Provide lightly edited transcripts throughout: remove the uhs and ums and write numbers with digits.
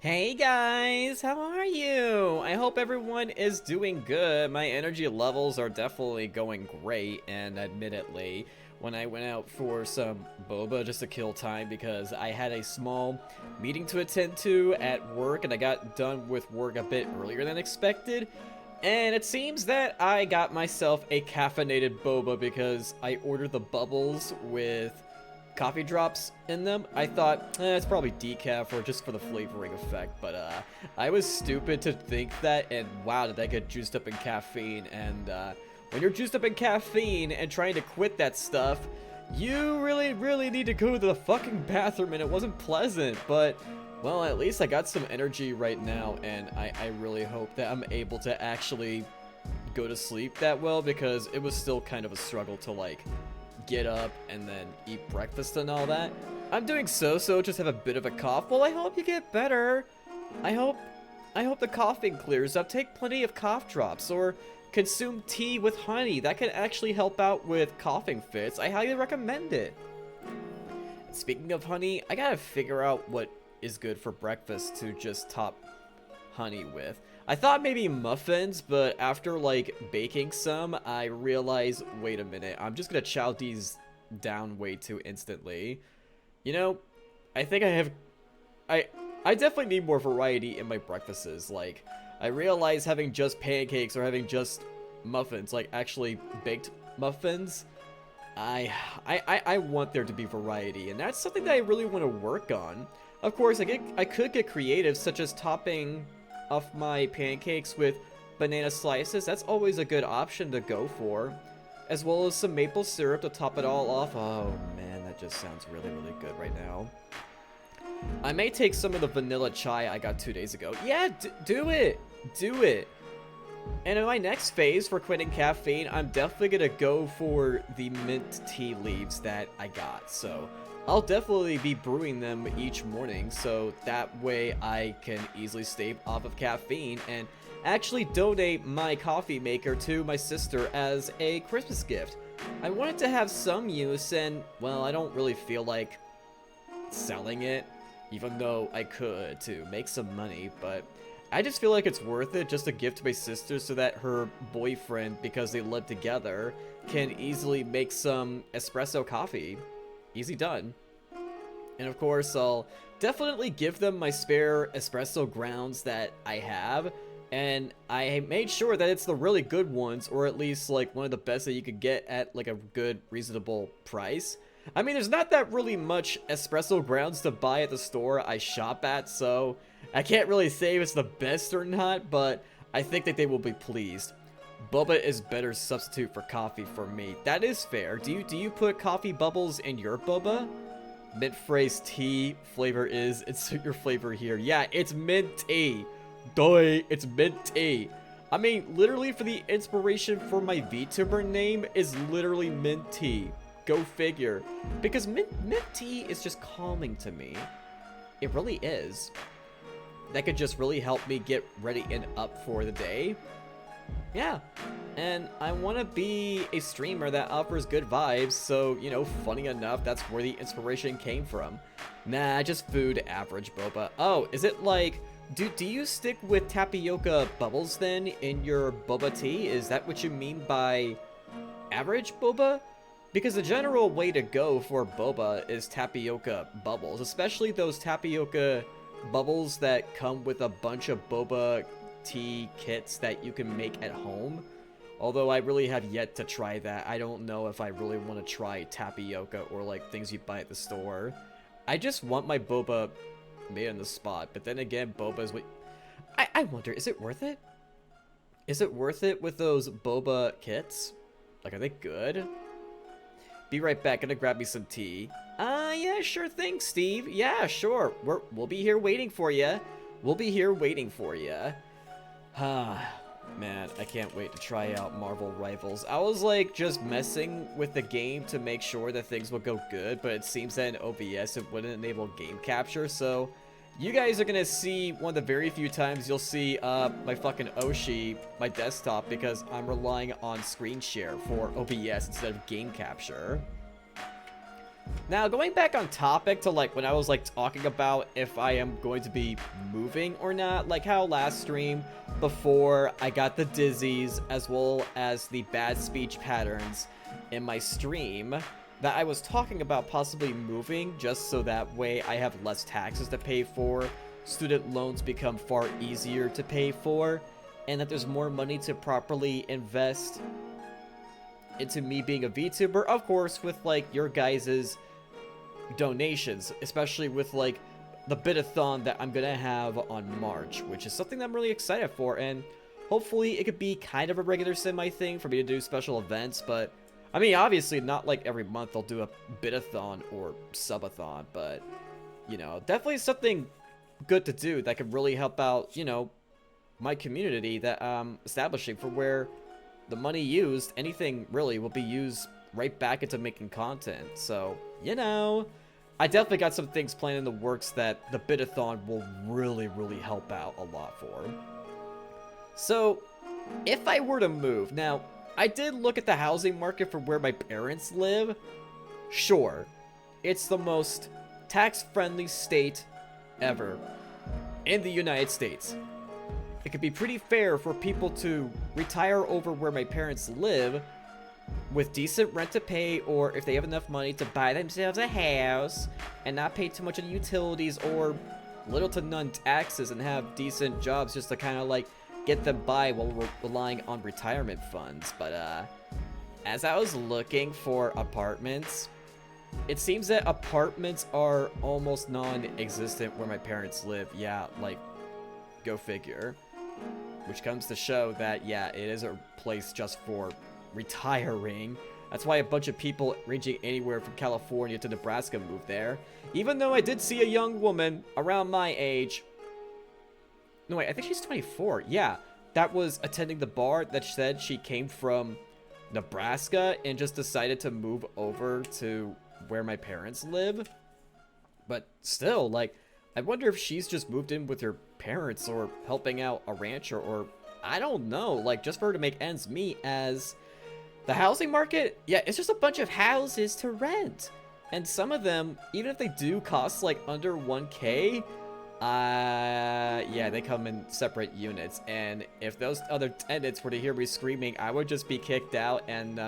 Hey guys, how are you? I hope everyone is doing good. My energy levels are definitely going great, and admittedly, when I went out for some boba just to kill time because I had a small meeting to attend to at work and I got done with work a bit earlier than expected. And it seems that I got myself a caffeinated boba because I ordered the bubbles with coffee drops in them. I thought, it's probably decaf or just for the flavoring effect, but I was stupid to think that, and wow, did I get juiced up in caffeine. And when you're juiced up in caffeine and trying to quit that stuff, you really need to go to the fucking bathroom, and it wasn't pleasant, but well, at least I got some energy right now, and I really hope that I'm able to actually go to sleep that well, because it was still kind of a struggle to like get up and then eat breakfast and all that. I'm doing so, just have a bit of a cough. Well, I hope you get better. I hope the coughing clears up. Take plenty of cough drops or consume tea with honey. That can actually help out with coughing fits. I highly recommend it. Speaking of honey, I gotta figure out what is good for breakfast to just top honey with. I thought maybe muffins, but after like baking some, I realized, wait a minute, I'm just gonna chow these down way too instantly. You know, I think I I definitely need more variety in my breakfasts. Like, I realize having just pancakes or having just muffins, like actually baked muffins, I want there to be variety, and that's something that I really want to work on. Of course, I could get creative, such as topping off my pancakes with banana slices. That's always a good option to go for, as well as some maple syrup to top it all off. Oh man, that just sounds really good right now. I may take some of the vanilla chai I got 2 days ago. Yeah, do it! Do it! And in my next phase for quitting caffeine, I'm definitely gonna go for the mint tea leaves that I got. So I'll definitely be brewing them each morning, so that way I can easily stay off of caffeine and actually donate my coffee maker to my sister as a Christmas gift. I want it to have some use, and well, I don't really feel like selling it, even though I could to make some money, but I just feel like it's worth it just to give to my sister so that her boyfriend, because they live together, can easily make some espresso coffee. Easy done. And of course, I'll definitely give them my spare espresso grounds that I have, and I made sure that it's the really good ones, or at least like one of the best that you could get at like a good, reasonable price. I mean, there's not that really much espresso grounds to buy at the store I shop at, so I can't really say if it's the best or not, but I think that they will be pleased. Boba is better substitute for coffee for me. That is fair. Do you put coffee bubbles in your boba? Mint phrase tea flavor is, insert your flavor here. Yeah, it's mint tea. Doi, it's mint tea. I mean, literally for the inspiration for my VTuber name is literally mint tea. Go figure. Because mint tea is just calming to me. It really is. That could just really help me get ready and up for the day. Yeah. And I want to be a streamer that offers good vibes, so, you know, funny enough, that's where the inspiration came from. Nah, just food average boba. Oh, is it like, do you stick with tapioca bubbles then in your boba tea? Is that what you mean by average boba? Because the general way to go for boba is tapioca bubbles, especially those tapioca bubbles that come with a bunch of boba tea kits that you can make at home. Although I really have yet to try that. I don't know if I really want to try tapioca or like things you buy at the store. I just want my boba made on the spot, but then again, boba is what... I wonder, is it worth it? Is it worth it with those boba kits? Like, are they good? Be right back, gonna grab me some tea. Yeah, sure thing, Steve. Yeah, sure. We'll be here waiting for you. We'll be here waiting for you. Ah, man, I can't wait to try out Marvel Rivals. I was like just messing with the game to make sure that things would go good, but it seems that in OBS it wouldn't enable game capture, so you guys are gonna see one of the very few times you'll see my fucking Oshi, my desktop, because I'm relying on screen share for OBS instead of game capture. Now, going back on topic to like when I was like talking about if I am going to be moving or not, like how last stream before I got the dizzies as well as the bad speech patterns in my stream, that I was talking about possibly moving just so that way I have less taxes to pay for, student loans become far easier to pay for, and that there's more money to properly invest into me being a VTuber, of course, with like your guys's donations, especially with like the bit-a-thon that I'm gonna have on March, which is something that I'm really excited for, and hopefully it could be kind of a regular semi thing for me to do special events. But I mean, obviously not like every month I'll do a bit-a-thon or subathon, but you know, definitely something good to do that could really help out, you know, my community that I'm establishing, for where the money used, anything really, will be used right back into making content. So, you know, I definitely got some things planned in the works that the bit-a-thon will really, really help out a lot for. So, if I were to move, now, I did look at the housing market for where my parents live. Sure, it's the most tax-friendly state ever in the United States. It could be pretty fair for people to retire over where my parents live with decent rent to pay, or if they have enough money to buy themselves a house and not pay too much of utilities or little to none taxes, and have decent jobs just to kind of like get them by while we're relying on retirement funds. But as I was looking for apartments, it seems that apartments are almost non-existent where my parents live. Yeah, like, go figure. Which comes to show that, yeah, it is a place just for retiring. That's why a bunch of people ranging anywhere from California to Nebraska moved there. Even though I did see a young woman around my age. No, wait, I think she's 24. Yeah, that was attending the bar that said she came from Nebraska and just decided to move over to where my parents live. But still, like, I wonder if she's just moved in with her parents or helping out a rancher, or I don't know, like just for her to make ends meet, as the housing market, yeah, it's just a bunch of houses to rent. And some of them, even if they do cost like under 1K, yeah, they come in separate units. And if those other tenants were to hear me screaming, I would just be kicked out, and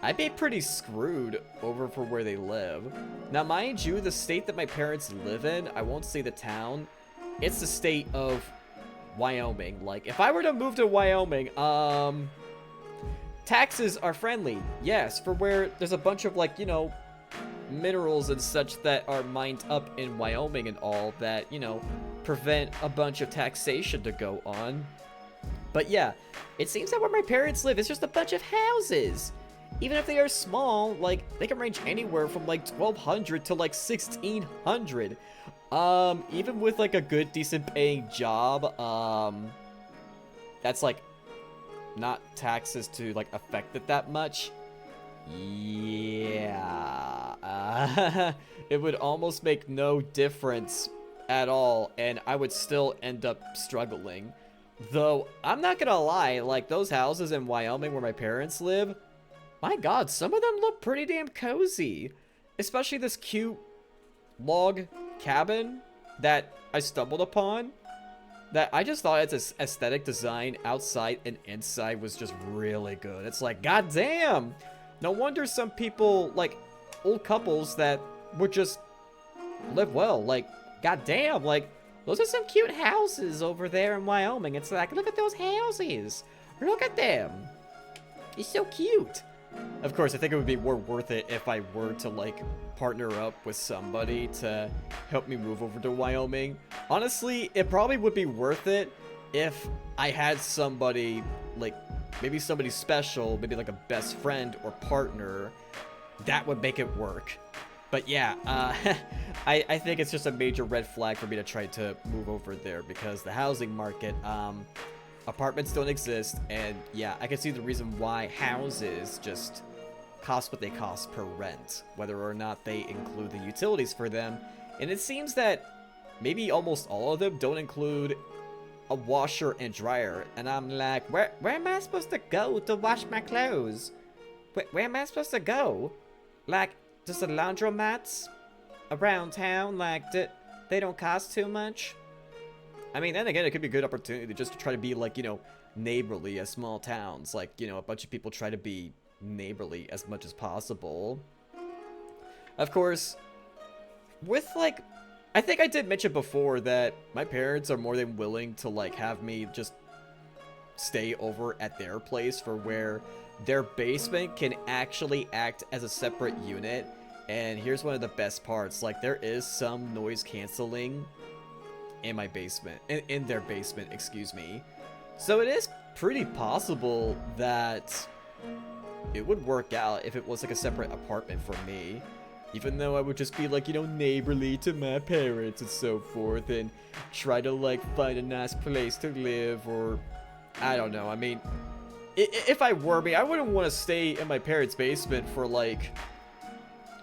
I'd be pretty screwed over for where they live. Now, mind you, the state that my parents live in, I won't say the town, it's the state of Wyoming. Like, if I were to move to Wyoming, taxes are friendly. Yes, for where there's a bunch of, like, you know, minerals and such that are mined up in Wyoming and all that, you know, prevent a bunch of taxation to go on. But yeah, it seems that where my parents live, it's just a bunch of houses. Even if they are small, like, they can range anywhere from, like, 1,200 to, like, 1,600. Even with, like, a good, decent paying job, that's, like, not taxes to, like, affect it that much. Yeah. It would almost make no difference at all, and I would still end up struggling. Though, I'm not gonna lie, like, those houses in Wyoming where my parents live, my god, some of them look pretty damn cozy. Especially this cute log cabin that I stumbled upon, that I just thought its aesthetic design outside and inside was just really good. It's like, god damn! No wonder some people, like, old couples that would just live well. Like, god damn, like, those are some cute houses over there in Wyoming. It's like, look at those houses. Look at them. It's so cute. Of course, I think it would be more worth it if I were to, like, partner up with somebody to help me move over to Wyoming. Honestly, it probably would be worth it if I had somebody, like, maybe somebody special, maybe like a best friend or partner, that would make it work. But yeah, I think it's just a major red flag for me to try to move over there, because the housing market, apartments don't exist, and yeah, I can see the reason why houses just cost what they cost per rent, whether or not they include the utilities for them. And it seems that maybe almost all of them don't include a washer and dryer, and I'm like, where am I supposed to go to wash my clothes? Where am I supposed to go? Like, just the laundromats around town, like, they don't cost too much. I mean, then again, it could be a good opportunity just to try to be, like, you know, neighborly as small towns. Like, you know, a bunch of people try to be neighborly as much as possible. Of course, with, like, I think I did mention before that my parents are more than willing to, like, have me just stay over at their place for where their basement can actually act as a separate unit. And here's one of the best parts, like, there is some noise canceling in my basement, in their basement, excuse me. So it is pretty possible that it would work out if it was like a separate apartment for me. Even though I would just be like, you know, neighborly to my parents and so forth, and try to like find a nice place to live, or I don't know. I mean, if I were me, I wouldn't want to stay in my parents' basement for like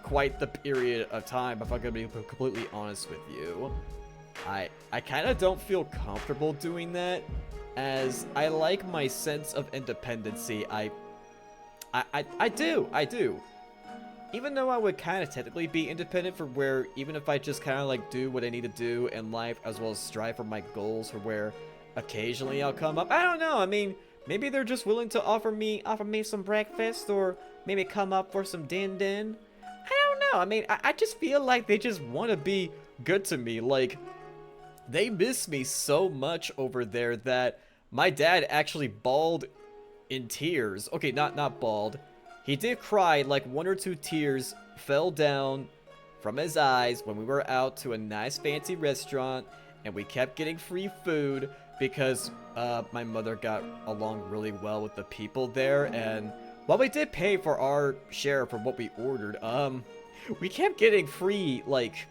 quite the period of time, if I'm gonna be completely honest with you. I kind of don't feel comfortable doing that, as I like my sense of independency. I do. Even though I would kind of technically be independent for where, even if I just kind of like do what I need to do in life, as well as strive for my goals, for where occasionally I'll come up. I don't know. I mean, maybe they're just willing to offer me some breakfast, or maybe come up for some din. I don't know. I mean, I just feel like they just want to be good to me. Like, they miss me so much over there that my dad actually bawled in tears. Okay, not bawled. He did cry, like 1 or 2 tears fell down from his eyes when we were out to a nice fancy restaurant and we kept getting free food because my mother got along really well with the people there. And while we did pay for our share for what we ordered, we kept getting free, like,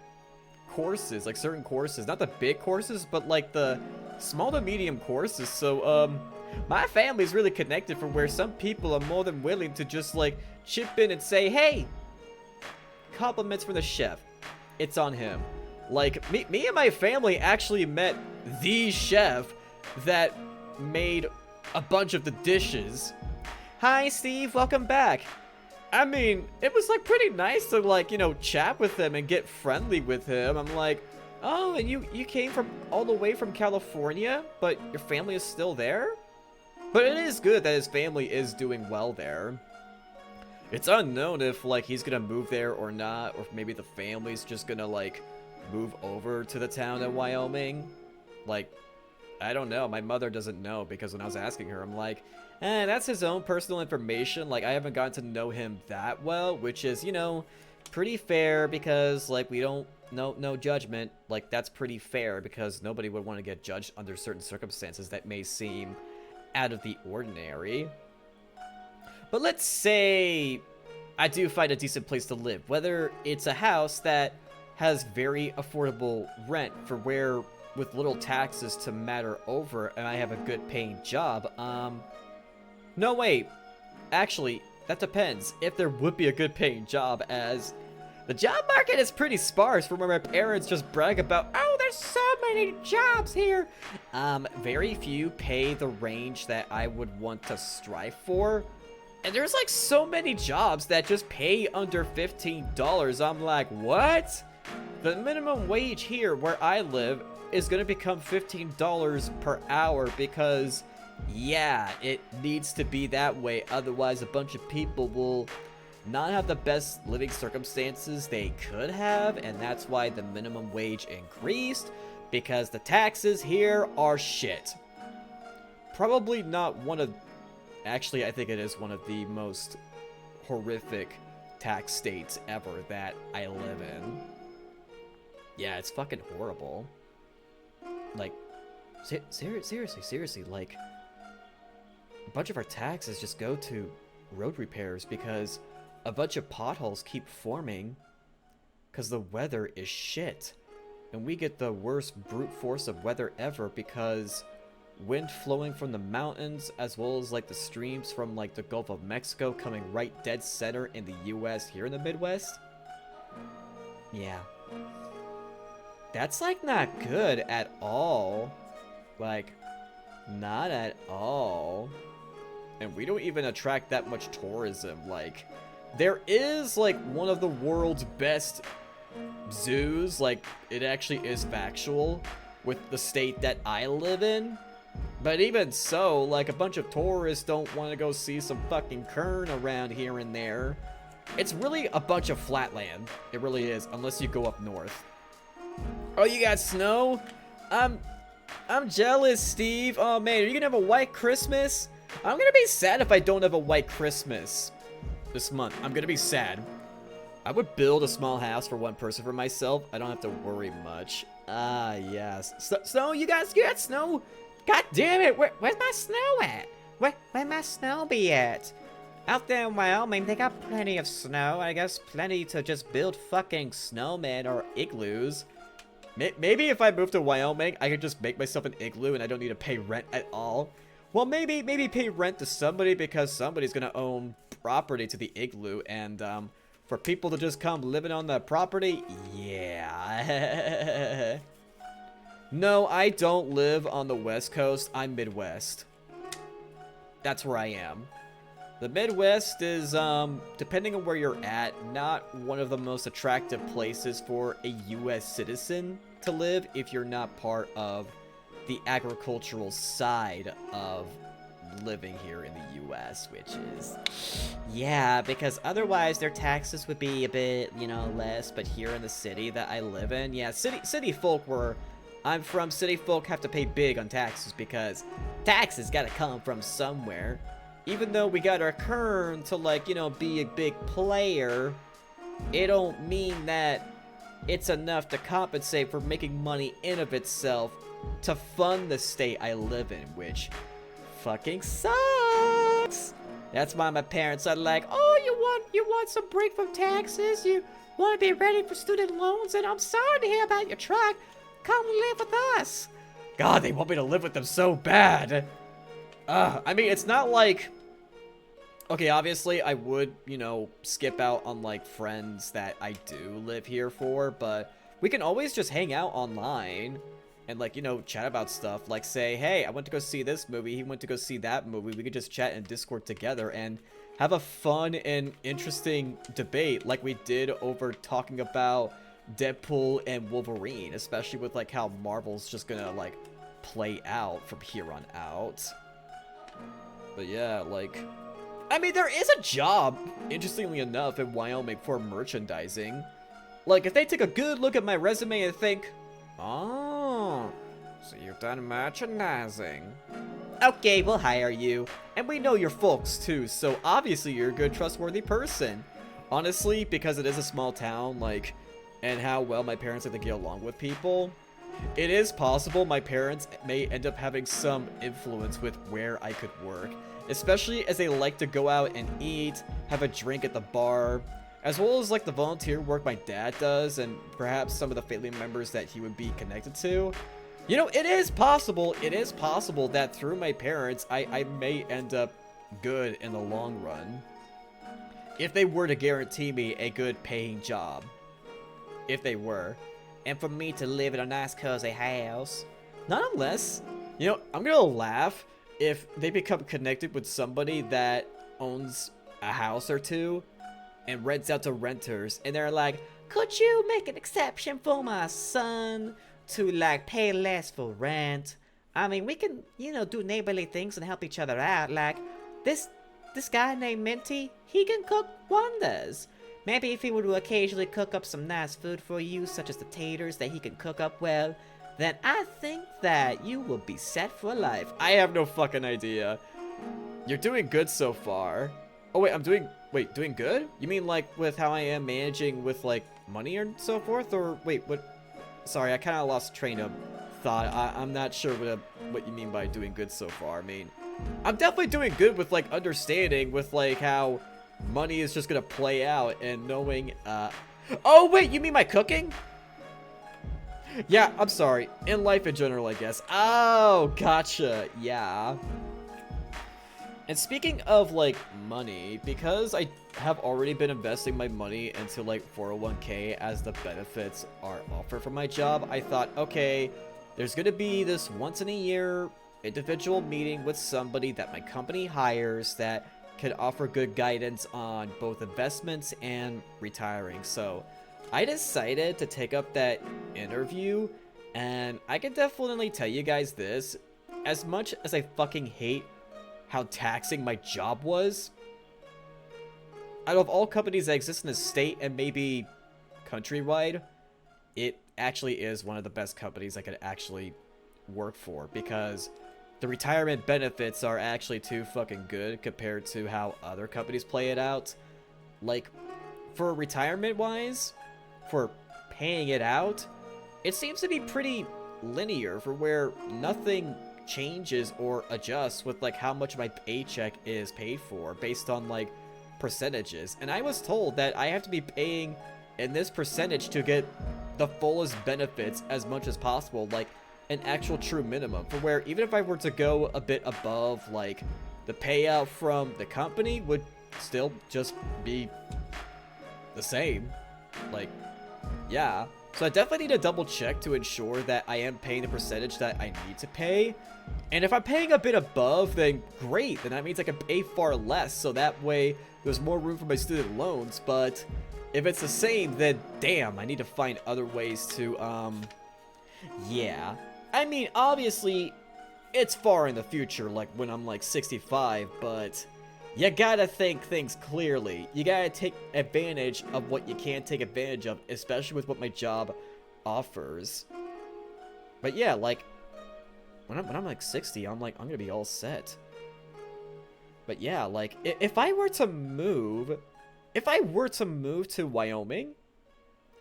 courses, like certain courses, not the big courses, but like the small to medium courses. So my family's really connected, for where some people are more than willing to just like chip in and say, hey, compliments from the chef, it's on him. Like, me and my family actually met the chef that made a bunch of the dishes. Hi Steve, welcome back. I mean, it was like pretty nice to like, you know, chat with him and get friendly with him. I'm like, oh, and you came from all the way from California, but your family is still there? But it is good that his family is doing well there. It's unknown if like he's gonna move there or not, or if maybe the family's just gonna like move over to the town in Wyoming. Like, I don't know. My mother doesn't know, because when I was asking her, I'm like, that's his own personal information. Like, I haven't gotten to know him that well, which is, you know, pretty fair, because, like, we don't, no judgment. Like, that's pretty fair, because nobody would want to get judged under certain circumstances that may seem out of the ordinary. But let's say I do find a decent place to live, whether it's a house that has very affordable rent for where, with little taxes to matter over, and I have a good paying job. No, wait. Actually, that depends. If there would be a good paying job, as the job market is pretty sparse, from where my parents just brag about, oh, there's so many jobs here. Very few pay the range that I would want to strive for. And there's like so many jobs that just pay under $15. I'm like, what? The minimum wage here where I live is going to become $15 per hour, because yeah, it needs to be that way. Otherwise, a bunch of people will not have the best living circumstances they could have, and that's why the minimum wage increased, because the taxes here are shit. Probably not one of... Actually, I think it is one of the most horrific tax states ever that I live in. Yeah, it's fucking horrible. Like, seriously, like, a bunch of our taxes just go to road repairs, because a bunch of potholes keep forming because the weather is shit. And we get the worst brute force of weather ever, because wind flowing from the mountains, as well as like the streams from like the Gulf of Mexico coming right dead center in the US here in the Midwest. Yeah. That's like not good at all. Like, not at all. And we don't even attract that much tourism. Like, there is like one of the world's best zoos, like it actually is factual with the state that I live in. But even so, like a bunch of tourists don't want to go see some fucking kern around here and there. It's really a bunch of flat land. It really is, unless you go up north. Oh, you got snow? I'm jealous, Steve. Oh man, are you gonna have a white Christmas? I'm gonna be sad if I don't have a white Christmas this month. I'm gonna be sad. I would build a small house for one person for myself. I don't have to worry much. Ah, yes. Snow, you got snow? God damn it, where's my snow at? Where my snow be at? Out there in Wyoming, they got plenty of snow. I guess plenty to just build fucking snowmen or igloos. Maybe if I move to Wyoming, I could just make myself an igloo and I don't need to pay rent at all. Well, maybe pay rent to somebody because somebody's gonna own property to the igloo, and for people to just come living on the property, yeah. No, I don't live on the West Coast. I'm Midwest. That's where I am. The Midwest is, depending on where you're at, not one of the most attractive places for a U.S. citizen to live if you're not part of the agricultural side of living here in the U.S., which is, yeah, because otherwise their taxes would be a bit, you know, less, but here in the city that I live in, yeah, city folk where I'm from, city folk have to pay big on taxes because taxes gotta come from somewhere. Even though we got our kern to, like, you know, be a big player, it don't mean that it's enough to compensate for making money in of itself to fund the state I live in, which fucking sucks. That's why my parents are like, oh, you want some break from taxes? You want to be ready for student loans? And I'm sorry to hear about your truck. Come live with us. God, they want me to live with them so bad. I mean, it's not like... Okay, obviously, I would, you know, skip out on, like, friends that I do live here for, but we can always just hang out online and, like, you know, chat about stuff. Like, say, hey, I went to go see this movie, he went to go see that movie. We could just chat in Discord together and have a fun and interesting debate like we did over talking about Deadpool and Wolverine, especially with, like, how Marvel's just gonna, like, play out from here on out. But yeah, like... I mean, there is a job, interestingly enough, in Wyoming for merchandising. Like, if they take a good look at my resume and think, oh, so you've done merchandising. Okay, we'll hire you. And we know your folks, too, so obviously you're a good, trustworthy person. Honestly, because it is a small town, like, and how well my parents like to get along with people, it is possible my parents may end up having some influence with where I could work. Especially as they like to go out and eat, have a drink at the bar, as well as like the volunteer work my dad does and perhaps some of the family members that he would be connected to. You know, it is possible that through my parents, I may end up good in the long run. If they were to guarantee me a good paying job. If they were. And for me to live in a nice cozy house. Not unless, you know, I'm gonna laugh if they become connected with somebody that owns a house or two and rents out to renters, and they're like, could you make an exception for my son to, like, pay less for rent? I mean, we can, you know, do neighborly things and help each other out. Like, this guy named Minty, he can cook wonders. Maybe if he were to occasionally cook up some nice food for you, such as the taters that he can cook up well, then I think that you will be set for life. I have no fucking idea. You're doing good so far. Oh wait, doing good? You mean like with how I am managing with like money or so forth? Or wait, what? Sorry, I kind of lost train of thought. I'm not sure what you mean by doing good so far. I mean, I'm definitely doing good with like understanding with like how money is just gonna play out and knowing, oh wait, you mean my cooking? Yeah, I'm sorry. In life in general, I guess. Oh, gotcha. Yeah. And speaking of, like, money, because I have already been investing my money into, like, 401k as the benefits are offered from my job, I thought, okay, there's gonna be this once in a year individual meeting with somebody that my company hires that can offer good guidance on both investments and retiring. So I decided to take up that interview, and I can definitely tell you guys this. As much as I fucking hate how taxing my job was, out of all companies that exist in the state and maybe countrywide, it actually is one of the best companies I could actually work for, because the retirement benefits are actually too fucking good compared to how other companies play it out. Like, for retirement wise, for paying it out, it seems to be pretty linear, for where nothing changes or adjusts with like how much my paycheck is paid for based on like percentages. And I was told that I have to be paying in this percentage to get the fullest benefits as much as possible, like an actual true minimum, for where even if I were to go a bit above, like the payout from the company would still just be the same. Like, yeah. So I definitely need to double check to ensure that I am paying the percentage that I need to pay. And if I'm paying a bit above, then great. Then that means I can pay far less, so that way there's more room for my student loans. But if it's the same, then damn, I need to find other ways to, yeah. I mean, obviously, it's far in the future, like when I'm like 65, but you gotta think things clearly. You gotta take advantage of what you can take advantage of, especially with what my job offers. But yeah, like, when I'm like 60, I'm gonna be all set. But yeah, like, if I were to move to Wyoming,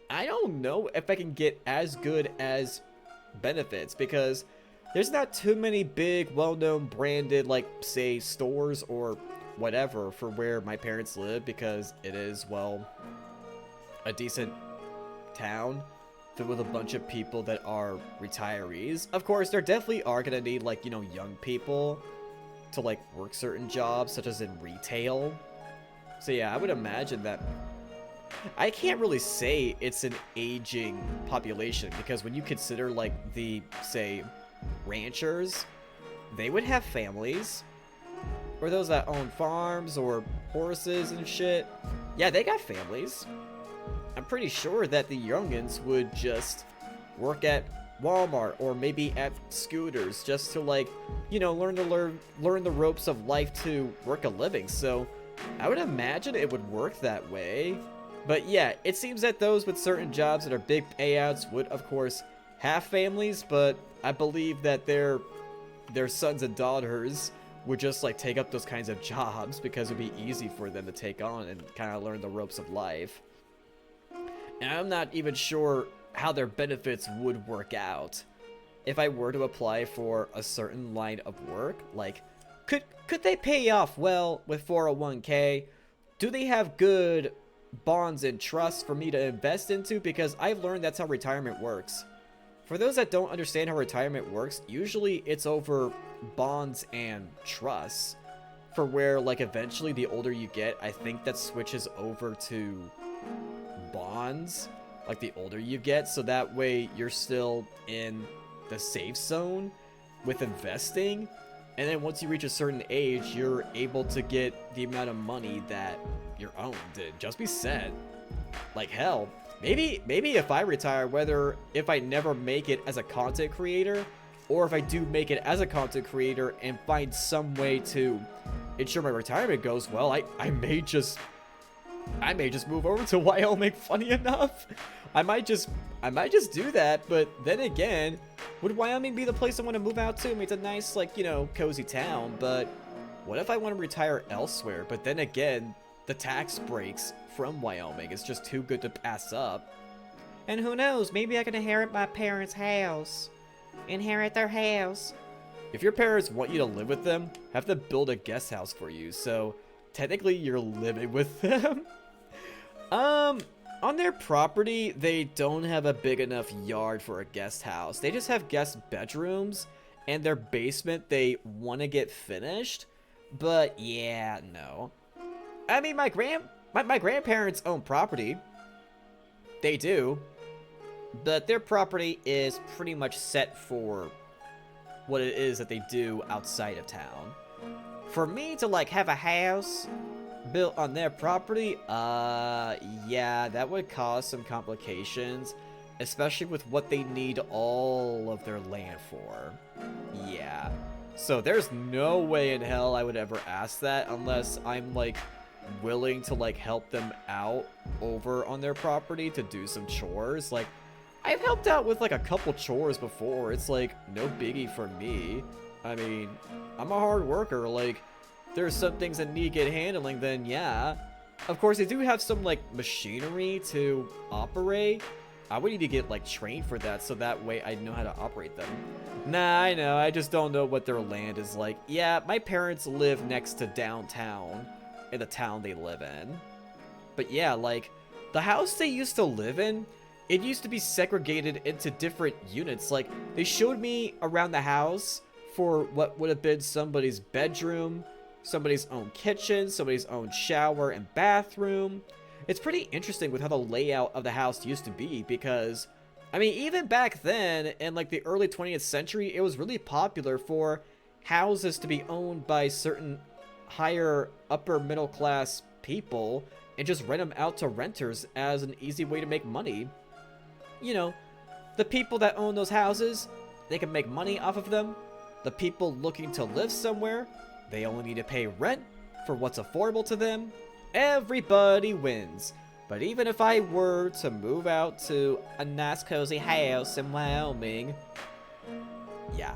I don't know if I can get as good as benefits, because there's not too many big, well-known, branded, like, say, stores or whatever for where my parents live, because it is, well, a decent town filled with a bunch of people that are retirees. Of course, there definitely are gonna need, like, you know, young people to, like, work certain jobs, such as in retail. So yeah, I would imagine that. I can't really say it's an aging population, because when you consider, like, the, say, ranchers, they would have families, or those that own farms or horses and shit. Yeah, they got families. I'm pretty sure that the youngins would just work at Walmart or maybe at scooters just to, like, you know, learn the ropes of life to work a living. So I would imagine it would work that way. But yeah, it seems that those with certain jobs that are big payouts would, of course, have families, but I believe that their sons and daughters would just, like, take up those kinds of jobs because it would be easy for them to take on and kind of learn the ropes of life. And I'm not even sure how their benefits would work out. If I were to apply for a certain line of work, like, could they pay off well with 401k? Do they have good bonds and trusts for me to invest into? Because I've learned that's how retirement works. For those that don't understand how retirement works, usually it's over bonds and trusts. For where, like, eventually the older you get, I think that switches over to bonds, like, the older you get, so that way you're still in the safe zone with investing. And then once you reach a certain age, you're able to get the amount of money that you're owned. Just be set. Like, hell, maybe if I retire, whether if I never make it as a content creator, or if I do make it as a content creator and find some way to ensure my retirement goes well, I may just move over to Wyoming. Funny enough, I might just do that. But then again, would Wyoming be the place I want to move out to? I mean, it's a nice, like, you know, cozy town, but what if I want to retire elsewhere? But then again, the tax breaks from Wyoming is just too good to pass up. And who knows, maybe I can inherit my parents' house. Inherit their house. If your parents want you to live with them, have to build a guest house for you, so technically you're living with them. On their property, they don't have a big enough yard for a guest house. They just have guest bedrooms, and their basement they want to get finished. But yeah, no. I mean, my grandparents own property. They do. But their property is pretty much set for what it is that they do outside of town. For me to like have a house built on their property, yeah, that would cause some complications, especially with what they need all of their land for. Yeah. So there's no way in hell I would ever ask that unless I'm like willing to like help them out over on their property to do some chores. Like, I've helped out with like a couple chores before. It's like no biggie for me. I mean, I'm a hard worker. Like, there's some things that need get handling, then yeah. Of course, they do have some like machinery to operate. I would need to get like trained for that so that way I know how to operate them. Nah, I know, I just don't know what their land is like. Yeah, my parents live next to downtown in the town they live in. But yeah, like, the house they used to live in, it used to be segregated into different units. Like, they showed me around the house for what would have been somebody's bedroom, somebody's own kitchen, somebody's own shower and bathroom. It's pretty interesting with how the layout of the house used to be because, I mean, even back then, in like the early 20th century, it was really popular for houses to be owned by certain higher upper middle class people and just rent them out to renters as an easy way to make money. You know, the people that own those houses, they can make money off of them. The people looking to live somewhere, they only need to pay rent for what's affordable to them. Everybody wins. But even if I were to move out to a nice cozy house in Wyoming, yeah,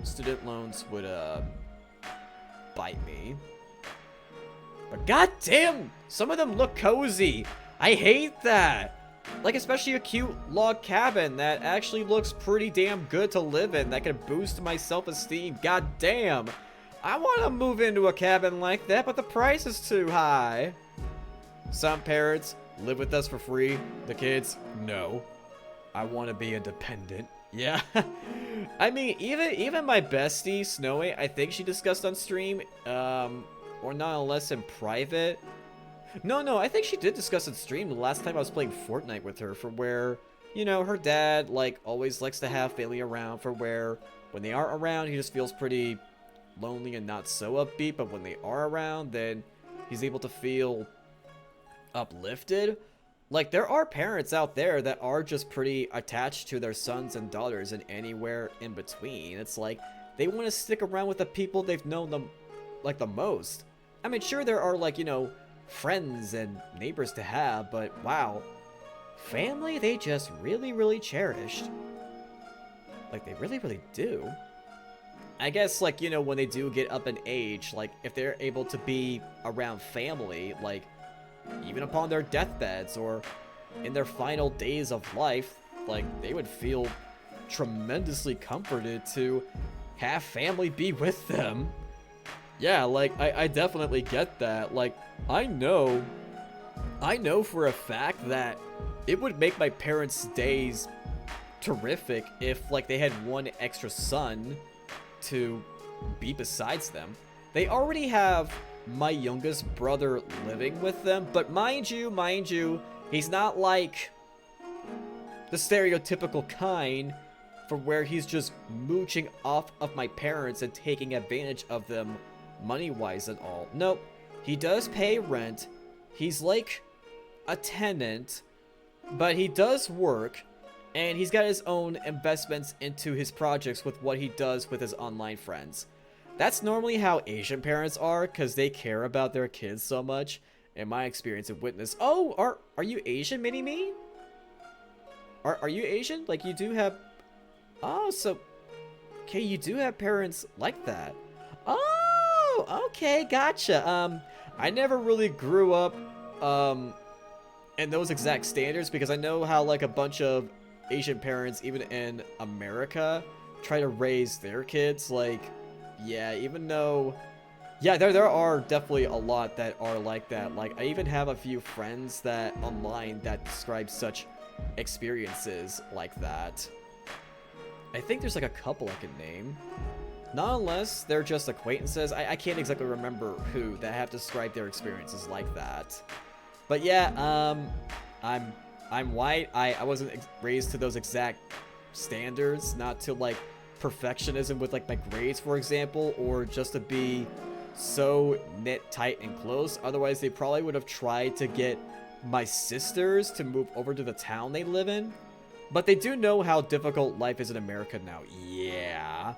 student loans would bite me. But goddamn, some of them look cozy. I hate that. Like, especially a cute log cabin that actually looks pretty damn good to live in that could boost my self-esteem. God damn. I want to move into a cabin like that, but the price is too high. Some parents live with us for free. The kids, no. I want to be independent. Yeah. I mean, even my bestie, Snowy, I think she discussed on stream, or not unless in private. No, I think she did discuss on stream the last time I was playing Fortnite with her, for where, you know, her dad, like, always likes to have family around, for where, when they aren't around, he just feels pretty lonely and not so upbeat, but when they are around, then he's able to feel uplifted. Like, there are parents out there that are just pretty attached to their sons and daughters and anywhere in between. It's like, they want to stick around with the people they've known them, like, the most. I mean, sure, there are, like, you know, friends and neighbors to have, but wow, family they just really cherished. Like, they really do. I guess, like, you know, when they do get up in age, like, if they're able to be around family, like, even upon their deathbeds or in their final days of life, like, they would feel tremendously comforted to have family be with them. Yeah, like, I definitely get that. Like, I know for a fact that it would make my parents' days terrific if, like, they had one extra son to be besides them. They already have my youngest brother living with them, but mind you, he's not like the stereotypical kind for where he's just mooching off of my parents and taking advantage of them money-wise and all. Nope. He does pay rent. He's like a tenant, but he does work, and he's got his own investments into his projects with what he does with his online friends. That's normally how Asian parents are, because they care about their kids so much, in my experience and witness. Oh, are you Asian, Mini-Me? Are you Asian? Like, you do have... Oh, so... Okay, you do have parents like that. Oh, okay, gotcha. I never really grew up, in those exact standards, because I know how, like, a bunch of Asian parents, even in America, try to raise their kids. Like, yeah, even though, yeah, there are definitely a lot that are like that. Like, I even have a few friends that online that describe such experiences like that. I think there's like a couple I can name. Not unless they're just acquaintances. I can't exactly remember who that have described their experiences like that. But yeah, I'm white. I wasn't raised to those exact standards, not to like perfectionism with like my grades, for example, or just to be so knit tight and close. Otherwise, they probably would have tried to get my sisters to move over to the town they live in. But they do know how difficult life is in America now. Yeah.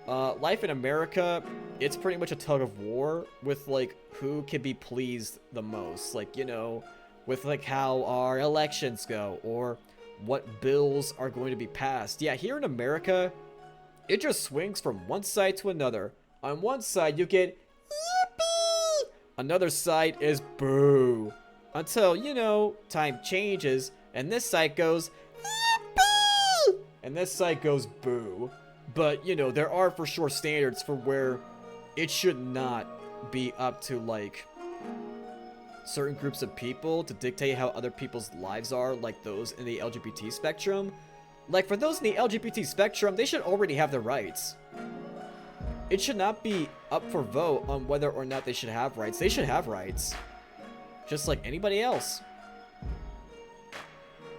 Life in America, it's pretty much a tug of war with, like, who can be pleased the most. Like, you know, with, like, how our elections go, or what bills are going to be passed. Yeah, here in America, it just swings from one side to another. On one side, you get yippee! Another side is boo. Until, you know, time changes, and this side goes yippee! And this side goes boo. But, you know, there are for sure standards for where it should not be up to, like, certain groups of people to dictate how other people's lives are, like those in the LGBT spectrum. Like, for those in the LGBT spectrum, they should already have their rights. It should not be up for vote on whether or not they should have rights. They should have rights. Just like anybody else.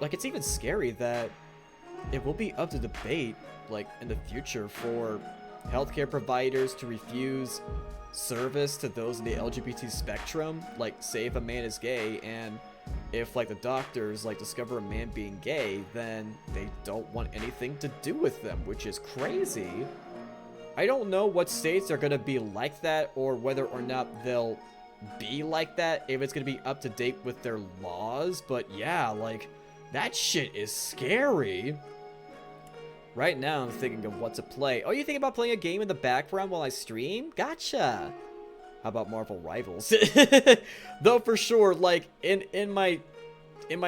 Like, it's even scary that it will be up to debate, like, in the future for healthcare providers to refuse service to those in the LGBT spectrum. Like, say if a man is gay, and if, like, the doctors, like, discover a man being gay, then they don't want anything to do with them, which is crazy. I don't know what states are gonna be like that, or whether or not they'll be like that, if it's gonna be up to date with their laws, but yeah, like, that shit is scary. Right now, I'm thinking of what to play. Oh, you think about playing a game in the background while I stream? Gotcha! How about Marvel Rivals? Though for sure, like, in my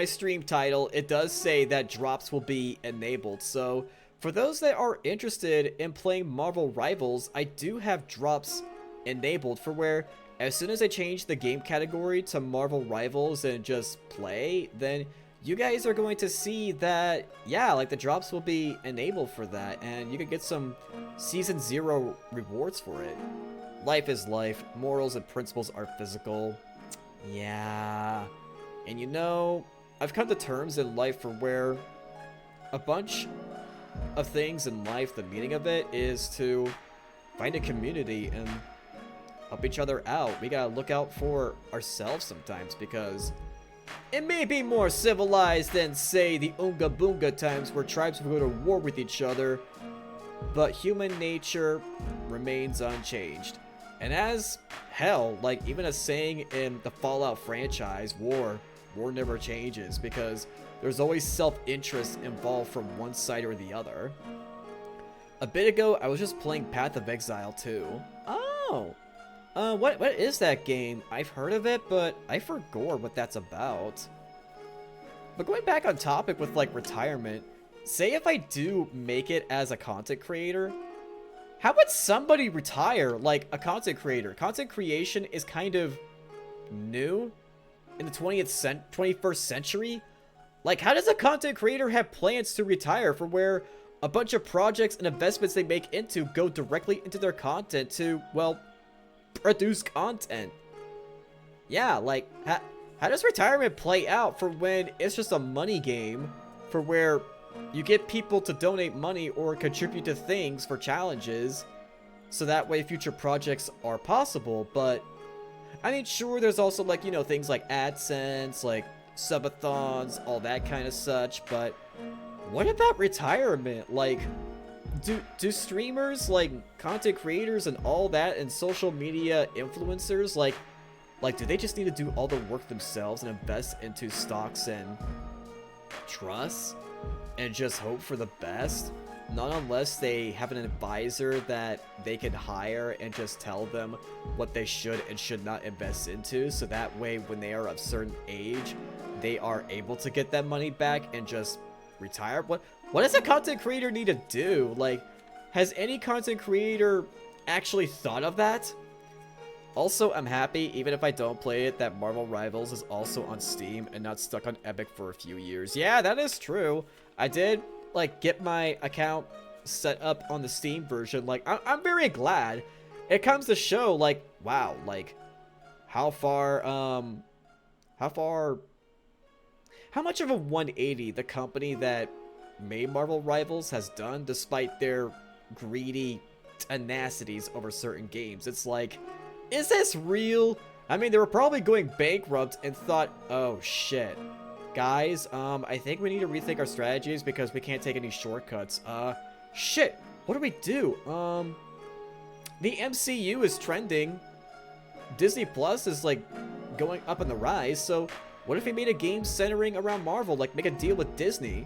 stream title, it does say that drops will be enabled. So, for those that are interested in playing Marvel Rivals, I do have drops enabled for where, as soon as I change the game category to Marvel Rivals and just play, then you guys are going to see that, yeah, like, the drops will be enabled for that, and you can get some Season 0 rewards for it. Life is life. Morals and principles are physical. Yeah. And you know, I've come to terms in life for where a bunch of things in life, the meaning of it is to find a community and help each other out. We gotta look out for ourselves sometimes, because it may be more civilized than, say, the Oonga Boonga times where tribes would go to war with each other, but human nature remains unchanged. And as hell, like, even a saying in the Fallout franchise, war never changes, because there's always self-interest involved from one side or the other. A bit ago, I was just playing Path of Exile 2. Oh! What is that game? I've heard of it, but I forgot what that's about. But going back on topic with, like, retirement, say if I do make it as a content creator, how would somebody retire like a content creator? Content creation is kind of new in the 21st century. Like, how does a content creator have plans to retire from where a bunch of projects and investments they make into go directly into their content to, well, produce content? Yeah, like, how does retirement play out for when it's just a money game for where you get people to donate money or contribute to things for challenges, so that way future projects are possible? But, I mean, sure, there's also, like, you know, things like AdSense, like subathons, all that kind of such, but what about retirement? Like, do streamers, like, content creators and all that, and social media influencers, like, do they just need to do all the work themselves and invest into stocks and trusts and just hope for the best? Not unless they have an advisor that they can hire and just tell them what they should and should not invest into, so that way when they are of certain age, they are able to get that money back and just retire. What does a content creator need to do? Like, has any content creator actually thought of that? Also, I'm happy, even if I don't play it, that Marvel Rivals is also on Steam and not stuck on Epic for a few years. Yeah, that is true. I did, like, get my account set up on the Steam version. Like, I'm very glad. It comes to show, like, wow, like, how much of a 180 the company that made Marvel Rivals has done, despite their greedy tenacities over certain games. It's like, is this real? I mean, they were probably going bankrupt and thought, oh shit. Guys, I think we need to rethink our strategies because we can't take any shortcuts. Shit, what do we do? The MCU is trending. Disney Plus is, like, going up in the rise, so what if we made a game centering around Marvel, like make a deal with Disney?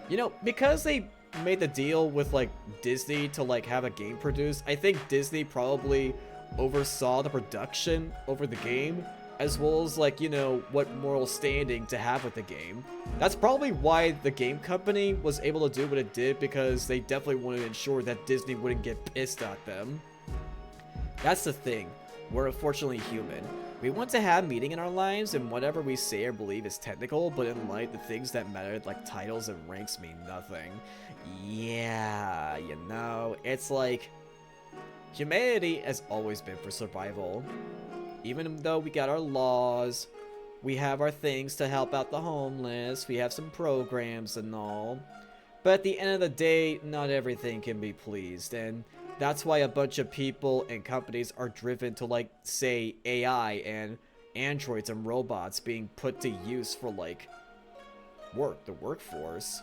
You know, because they made the deal with, like, Disney to, like, have a game produced, I think Disney probably oversaw the production over the game, as well as, like, you know, what moral standing to have with the game. That's probably why the game company was able to do what it did, because they definitely wanted to ensure that Disney wouldn't get pissed at them. That's the thing. We're unfortunately human. We want to have meaning in our lives, and whatever we say or believe is technical, but in light, the things that matter, like titles and ranks, mean nothing. Yeah, you know, it's like, humanity has always been for survival. Even though we got our laws, we have our things to help out the homeless, we have some programs and all. But at the end of the day, not everything can be pleased, and that's why a bunch of people and companies are driven to, like, say, AI and androids and robots being put to use for, like, the workforce.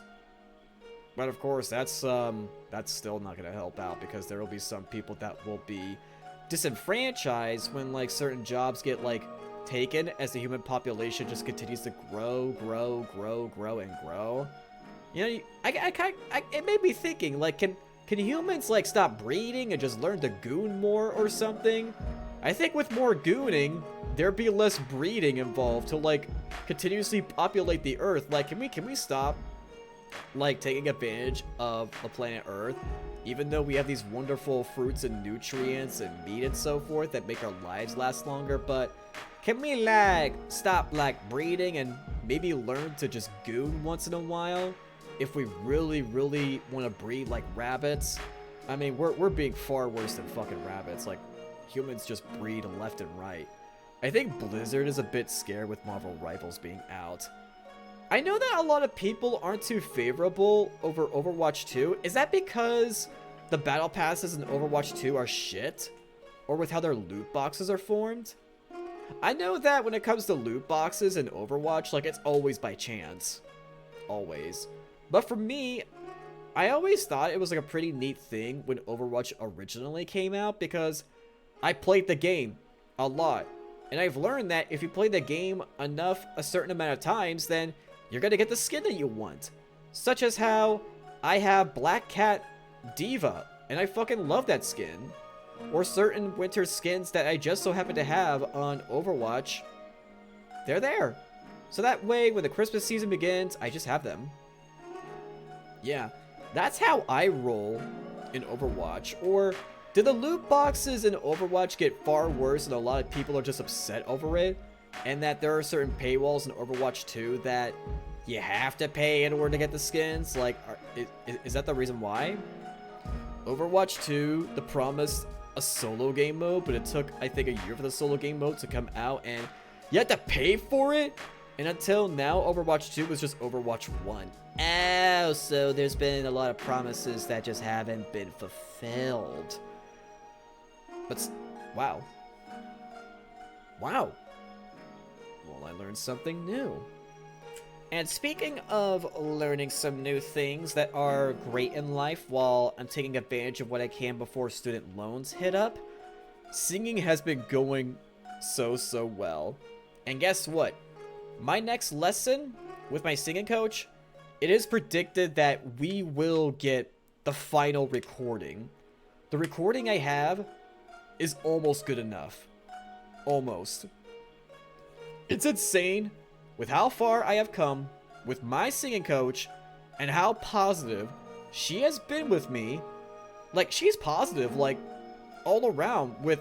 But of course, that's still not gonna help out, because there will be some people that will be disenfranchised when, like, certain jobs get, like, taken as the human population just continues to grow and grow. You know, it made me thinking, like, can humans, like, stop breeding and just learn to goon more or something? I think with more gooning, there'd be less breeding involved to, like, continuously populate the Earth. Like, can we stop, like, taking advantage of the planet Earth, even though we have these wonderful fruits and nutrients and meat and so forth that make our lives last longer? But can we, like, stop, like, breeding and maybe learn to just goon once in a while? If we really want to breed like rabbits. I mean, we're being far worse than fucking rabbits. Like, humans just breed left and right. I think Blizzard is a bit scared with Marvel Rivals being out. I know that a lot of people aren't too favorable over Overwatch 2. Is that because the battle passes in Overwatch 2 are shit? Or with how their loot boxes are formed? I know that when it comes to loot boxes in Overwatch, like, it's always by chance. Always. But for me, I always thought it was, like, a pretty neat thing when Overwatch originally came out, because I played the game a lot. And I've learned that if you play the game enough, a certain amount of times, then you're gonna get the skin that you want. Such as how I have Black Cat Diva, and I fucking love that skin. Or certain winter skins that I just so happen to have on Overwatch. They're there. So that way, when the Christmas season begins, I just have them. Yeah, that's how I roll in Overwatch. Or did the loot boxes in Overwatch get far worse and a lot of people are just upset over it? And that there are certain paywalls in Overwatch 2 that you have to pay in order to get the skins? Like, is that the reason why? Overwatch 2, the promised a solo game mode, but it took, I think, a year for the solo game mode to come out, and you had to pay for it? And until now, Overwatch 2 was just Overwatch 1. Oh, so there's been a lot of promises that just haven't been fulfilled. But, wow. Wow. Well, I learned something new. And speaking of learning some new things that are great in life while I'm taking advantage of what I can before student loans hit up, singing has been going so well. And guess what? My next lesson with my singing coach, it is predicted that we will get the final recording. The recording I have is almost good enough. Almost. It's insane with how far I have come with my singing coach and how positive she has been with me. Like, she's positive, like, all around with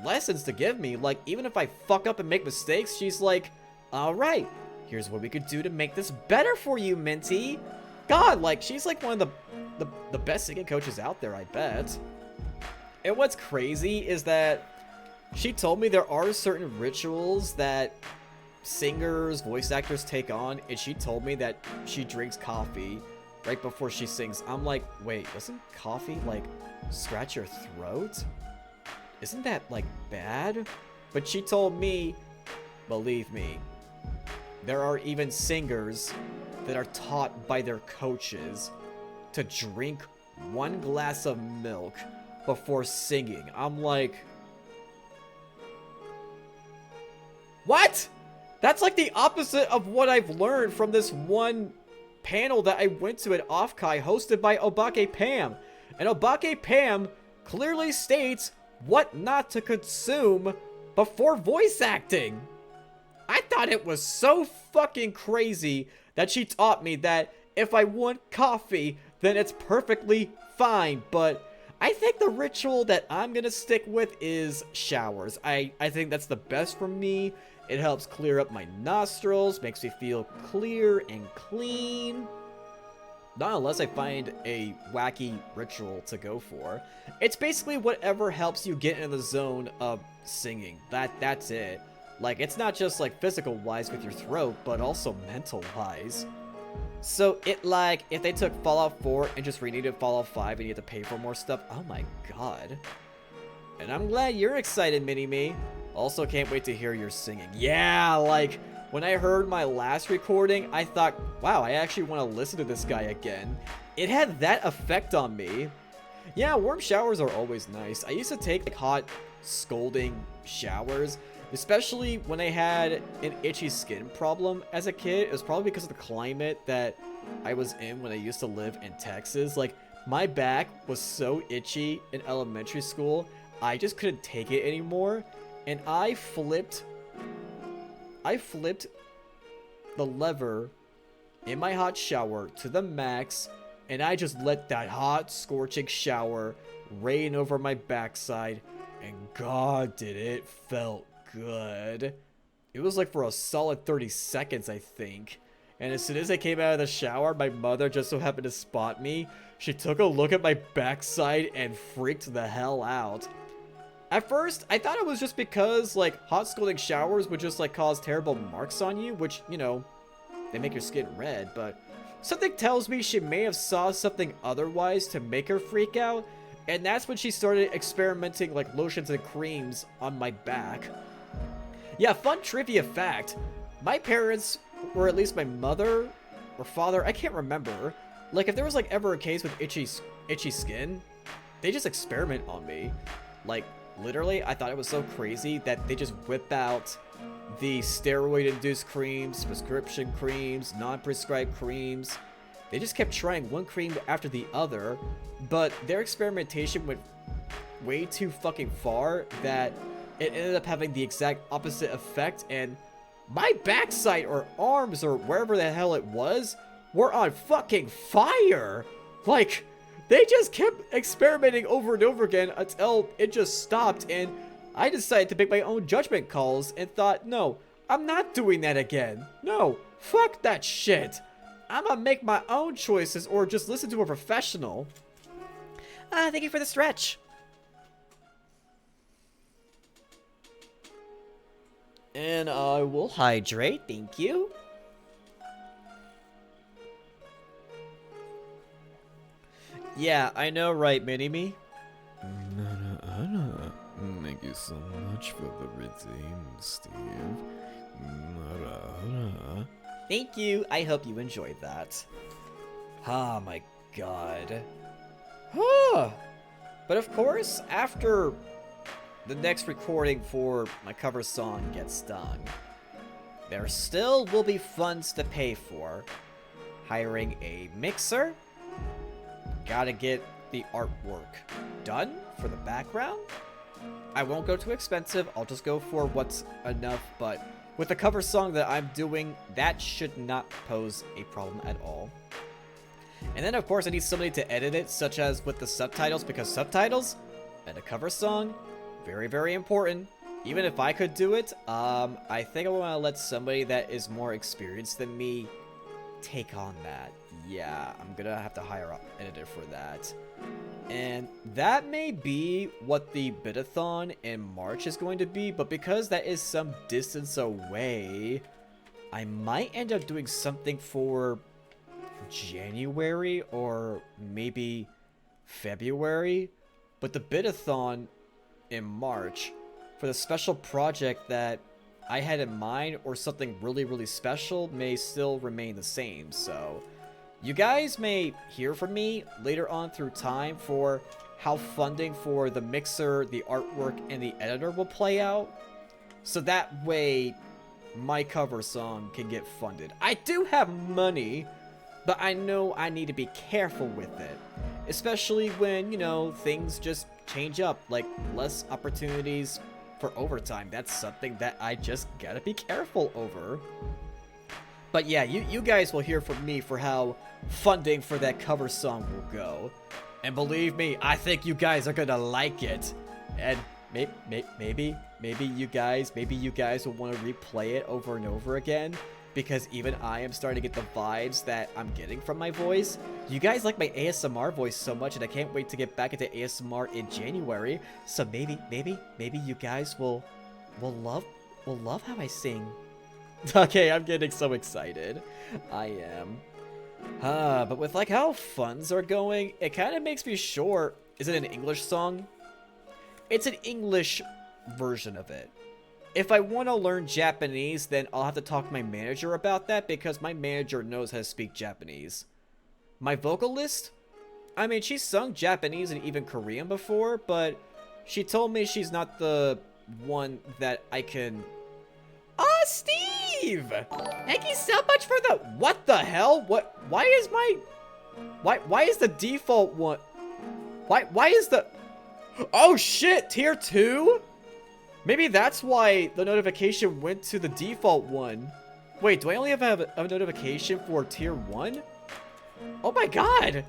lessons to give me. Like, even if I fuck up and make mistakes, she's like, alright, here's what we could do to make this better for you, Minty. God, like, she's like one of the best singing coaches out there, I bet. And what's crazy is that she told me there are certain rituals that singers, voice actors take on, and she told me that she drinks coffee right before she sings. I'm like, wait, doesn't coffee, like, scratch your throat? Isn't that, like, bad? But she told me, believe me, there are even singers that are taught by their coaches to drink 1 glass of milk before singing. I'm like, what? That's like the opposite of what I've learned from this one panel that I went to at Offkai hosted by Obake Pam. And Obake Pam clearly states what not to consume before voice acting. I thought it was so fucking crazy that she taught me that if I want coffee, then it's perfectly fine. But I think the ritual that I'm gonna stick with is showers. I think that's the best for me. It helps clear up my nostrils, makes me feel clear and clean. Not unless I find a wacky ritual to go for. It's basically whatever helps you get in the zone of singing. That's it. Like, it's not just like physical wise with your throat, but also mental wise. So it, like, if they took Fallout 4 and just renamed it Fallout 5 and you had to pay for more stuff, oh my god. And I'm glad you're excited, Mini-Me. Also can't wait to hear your singing. Yeah, like, when I heard my last recording, I thought, wow, I actually want to listen to this guy again. It had that effect on me. Yeah, warm showers are always nice. I used to take like hot, scalding showers, especially when I had an itchy skin problem as a kid. It was probably because of the climate that I was in when I used to live in Texas. Like, my back was so itchy in elementary school, I just couldn't take it anymore. And I flipped the lever in my hot shower to the max, and I just let that hot, scorching shower rain over my backside, and god, did it felt good. It was like for a solid 30 seconds, I think. And as soon as I came out of the shower, my mother just so happened to spot me. She took a look at my backside and freaked the hell out. At first, I thought it was just because, like, hot scalding showers would just, like, cause terrible marks on you, which, you know, they make your skin red, but something tells me she may have saw something otherwise to make her freak out, and that's when she started experimenting, like, lotions and creams on my back. Yeah, fun trivia fact, my parents, or at least my mother or father, I can't remember, like, if there was, like, ever a case with itchy skin, they just experiment on me. Like, literally, I thought it was so crazy that they just whip out the steroid-induced creams, prescription creams, non-prescribed creams. They just kept trying one cream after the other, but their experimentation went way too fucking far that it ended up having the exact opposite effect, and my backside or arms or wherever the hell it was were on fucking fire. Like, they just kept experimenting over and over again until it just stopped, and I decided to make my own judgment calls and thought, no, I'm not doing that again. No, fuck that shit. I'm gonna make my own choices or just listen to a professional. Thank you for the stretch. And I will hydrate, thank you. Yeah, I know, right, Mini-Me? Thank you so much for the redeem, Steve. Thank you. I hope you enjoyed that. Ah, my god. But of course, after the next recording for my cover song gets done, there still will be funds to pay for. Hiring a mixer. Gotta get the artwork done for the background. I won't go too expensive. I'll just go for what's enough, but with the cover song that I'm doing, that should not pose a problem at all. And then, of course, I need somebody to edit it, such as with the subtitles, because subtitles and a cover song, very, very important. Even if I could do it, I think I want to let somebody that is more experienced than me take on that. Yeah, I'm gonna have to hire an editor for that. And that may be what the bid-a-thon in March is going to be, but because that is some distance away, I might end up doing something for January or maybe February, but the bidathon in March for the special project that I had in mind or something really special may still remain the same. So you guys may hear from me later on through time for how funding for the mixer, the artwork, and the editor will play out. So that way my cover song can get funded. I do have money, but I know I need to be careful with it. Especially when, you know, things just change up, like less opportunities for overtime. That's something that I just gotta be careful over. But yeah, you guys will hear from me for how funding for that cover song will go. And believe me, I think you guys are gonna like it. And maybe you guys will want to replay it over and over again, because even I am starting to get the vibes that I'm getting from my voice. You guys like my ASMR voice so much, and I can't wait to get back into ASMR in January. So maybe you guys will love how I sing. Okay, I'm getting so excited. I am. But with like how funds are going, it kind of makes me sure. Is it an English song? It's an English version of it. If I want to learn Japanese, then I'll have to talk to my manager about that, because my manager knows how to speak Japanese. My vocalist? I mean, she's sung Japanese and even Korean before, but she told me she's not the one that I can... Oh, Steve! Thank you so much for the... What the hell? What? Why is my... Why is the default one... Why is the... Oh shit, tier 2? Maybe that's why the notification went to the default one. Wait, do I only have a notification for tier 1? Oh my god!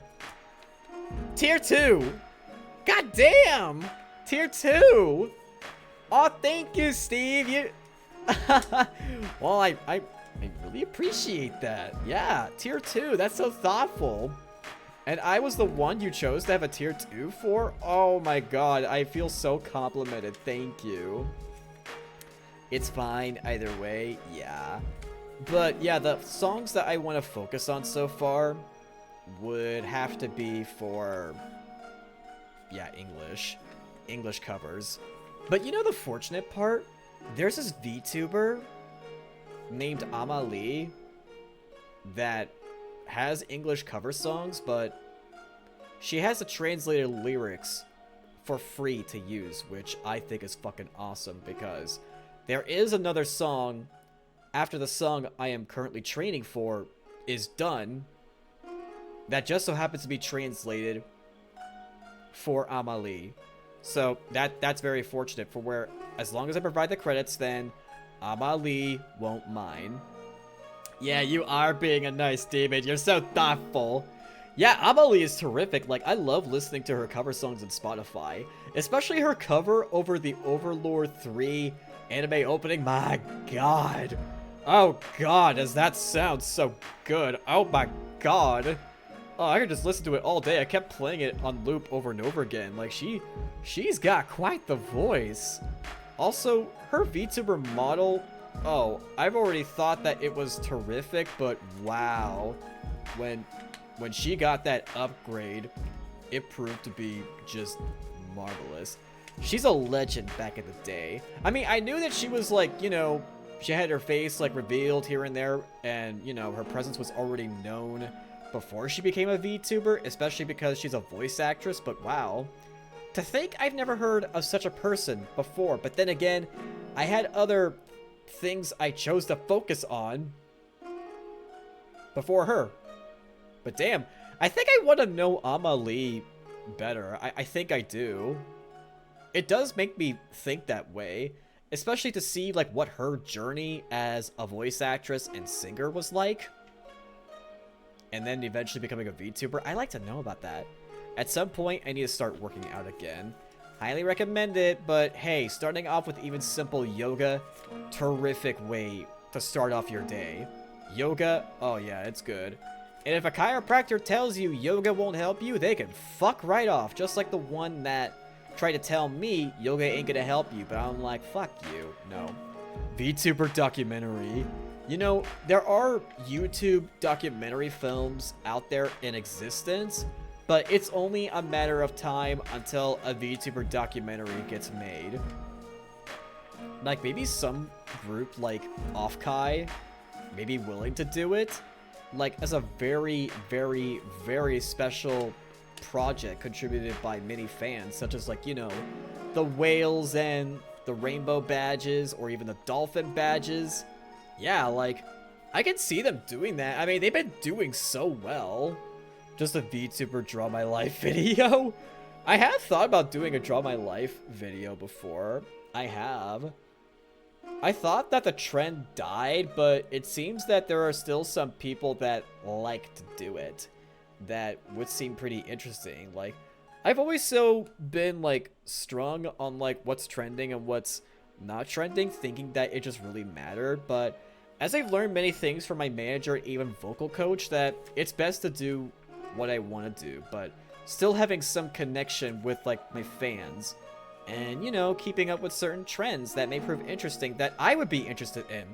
Tier 2! God damn! Tier 2! Oh, thank you, Steve! You... Well, I really appreciate that. Yeah, tier 2, that's so thoughtful. And I was the one you chose to have a tier 2 for? Oh my god, I feel so complimented. Thank you. It's fine either way, yeah. But yeah, the songs that I want to focus on so far would have to be for, yeah, English covers. But you know the fortunate part? There's this VTuber named Amalie that has English cover songs, but she has the translated lyrics for free to use, which I think is fucking awesome, because there is another song after the song I am currently training for is done that just so happens to be translated for Amalie. So that's very fortunate, for where as long as I provide the credits, then Amalie won't mind. Yeah, you are being a nice demon. You're so thoughtful. Yeah, Amalie is terrific. Like, I love listening to her cover songs on Spotify. Especially her cover over the Overlord 3 anime opening. My god. Oh god, does that sound so good. Oh my god. Oh, I could just listen to it all day. I kept playing it on loop over and over again. Like, she's got quite the voice. Also, her VTuber model... Oh, I've already thought that it was terrific, but wow. When she got that upgrade, it proved to be just marvelous. She's a legend back in the day. I mean, I knew that she was like, you know, she had her face like revealed here and there, and, you know, her presence was already known before she became a VTuber, especially because she's a voice actress, but wow. To think I've never heard of such a person before, but then again, I had other things I chose to focus on before her. But damn, I think I want to know Amalie better. I think I do. It does make me think that way, especially to see like what her journey as a voice actress and singer was like, and then eventually becoming a VTuber. I like to know about that. At some point, I need to start working out again. Highly recommend it, but hey, starting off with even simple yoga, terrific way to start off your day. Yoga, oh yeah, it's good. And if a chiropractor tells you yoga won't help you, they can fuck right off, just like the one that tried to tell me yoga ain't gonna help you, but I'm like, fuck you, no. VTuber documentary. You know, there are YouTube documentary films out there in existence, but it's only a matter of time until a VTuber documentary gets made. Like, maybe some group like Offkai may be willing to do it, like, as a very, very, very special project contributed by many fans, such as, like, you know, the whales and the rainbow badges, or even the dolphin badges. Yeah, like, I can see them doing that. I mean, they've been doing so well. Just a VTuber Draw My Life video. I have thought about doing a Draw My Life video before. I have. I thought that the trend died, but it seems that there are still some people that like to do it. That would seem pretty interesting. Like, I've always been, like, strung on, like, what's trending and what's not trending, thinking that it just really mattered, but as I've learned many things from my manager, even vocal coach, that it's best to do what I want to do, but still having some connection with, like, my fans, and, you know, keeping up with certain trends that may prove interesting that I would be interested in,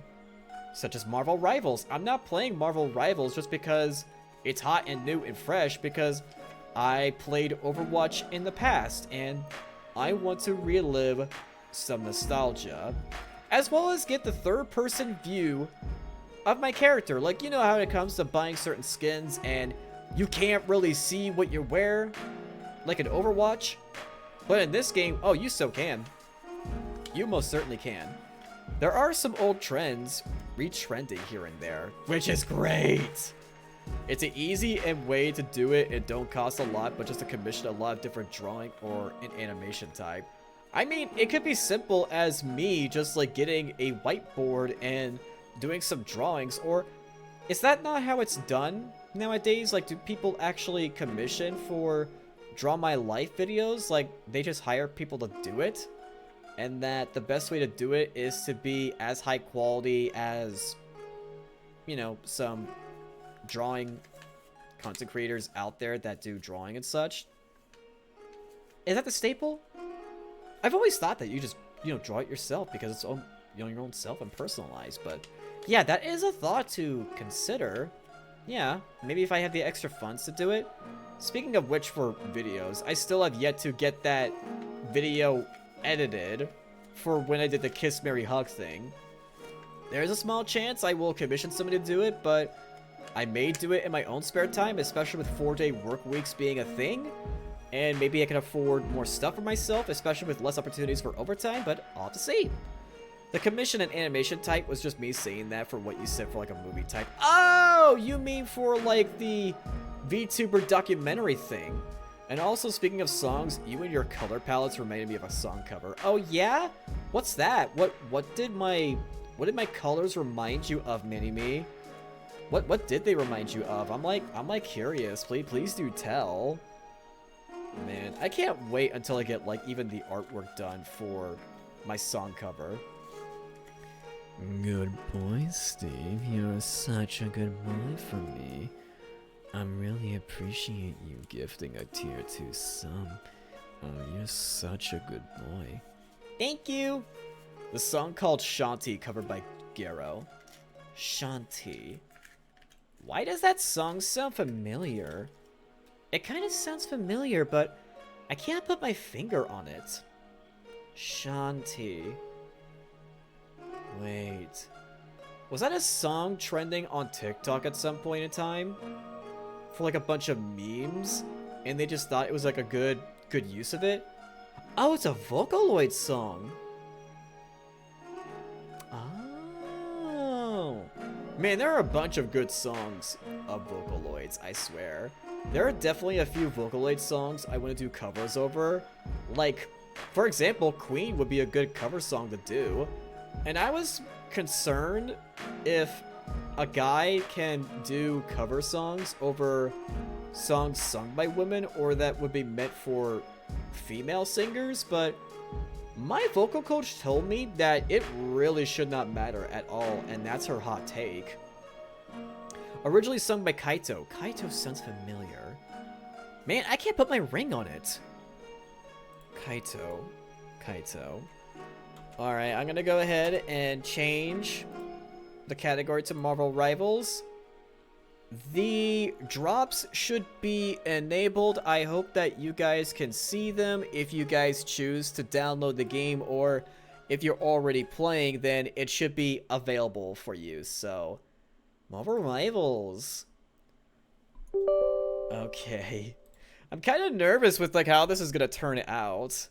such as Marvel Rivals. I'm not playing Marvel Rivals just because it's hot and new and fresh, because I played Overwatch in the past, and I want to relive some nostalgia, as well as get the third-person view of my character. Like, you know how it comes to buying certain skins and you can't really see what you wear, like in Overwatch? But in this game, oh, you so can. You most certainly can. There are some old trends retrending here and there, which is great. It's an easy way to do it. It don't cost a lot, but just to commission a lot of different drawing or an animation type. I mean, it could be simple as me just, like, getting a whiteboard and doing some drawings, or is that not how it's done nowadays? Like, do people actually commission for Draw My Life videos? Like, they just hire people to do it? And that the best way to do it is to be as high quality as, you know, some drawing content creators out there that do drawing and such? Is that the staple? I've always thought that you just, you know, draw it yourself because it's own, you know, your own self and personalized. But yeah, that is a thought to consider. Yeah, maybe if I have the extra funds to do it. Speaking of which, for videos, I still have yet to get that video edited for when I did the Kiss, Marry, Hug thing. There's a small chance I will commission somebody to do it, but I may do it in my own spare time, especially with 4-day work weeks being a thing. And maybe I can afford more stuff for myself, especially with less opportunities for overtime, but I'll have to see. The commission and animation type was just me saying that for what you said for, like, a movie type. Oh, you mean for, like, the VTuber documentary thing. And also, speaking of songs, you and your color palettes reminded me of a song cover. Oh yeah? What's that? What did my colors remind you of, Mini-Me? What did they remind you of? I'm like curious. Please do tell. Man, I can't wait until I get, like, even the artwork done for my song cover. Good boy, Steve. You're such a good boy for me. I really appreciate you gifting a tier 2 sub. Oh, you're such a good boy. Thank you! The song called Shanti, covered by Garo. Shanti. Why does that song sound familiar? It kind of sounds familiar, but I can't put my finger on it. Shanti. Wait. Was that a song trending on TikTok at some point in time? For, like, a bunch of memes? And they just thought it was, like, a good use of it? Oh, it's a Vocaloid song. Oh. Man, there are a bunch of good songs of Vocaloids, I swear. There are definitely a few Vocaloid songs I want to do covers over. Like, for example, Queen would be a good cover song to do. And I was concerned if a guy can do cover songs over songs sung by women, or that would be meant for female singers, but my vocal coach told me that it really should not matter at all, and that's her hot take. Originally sung by Kaito. Kaito sounds familiar. Man, I can't put my ring on it. Kaito. Alright, I'm gonna go ahead and change the category to Marvel Rivals. The drops should be enabled. I hope that you guys can see them if you guys choose to download the game, or if you're already playing, then it should be available for you. So, Marvel Rivals. Okay. I'm kind of nervous with like how this is going to turn out.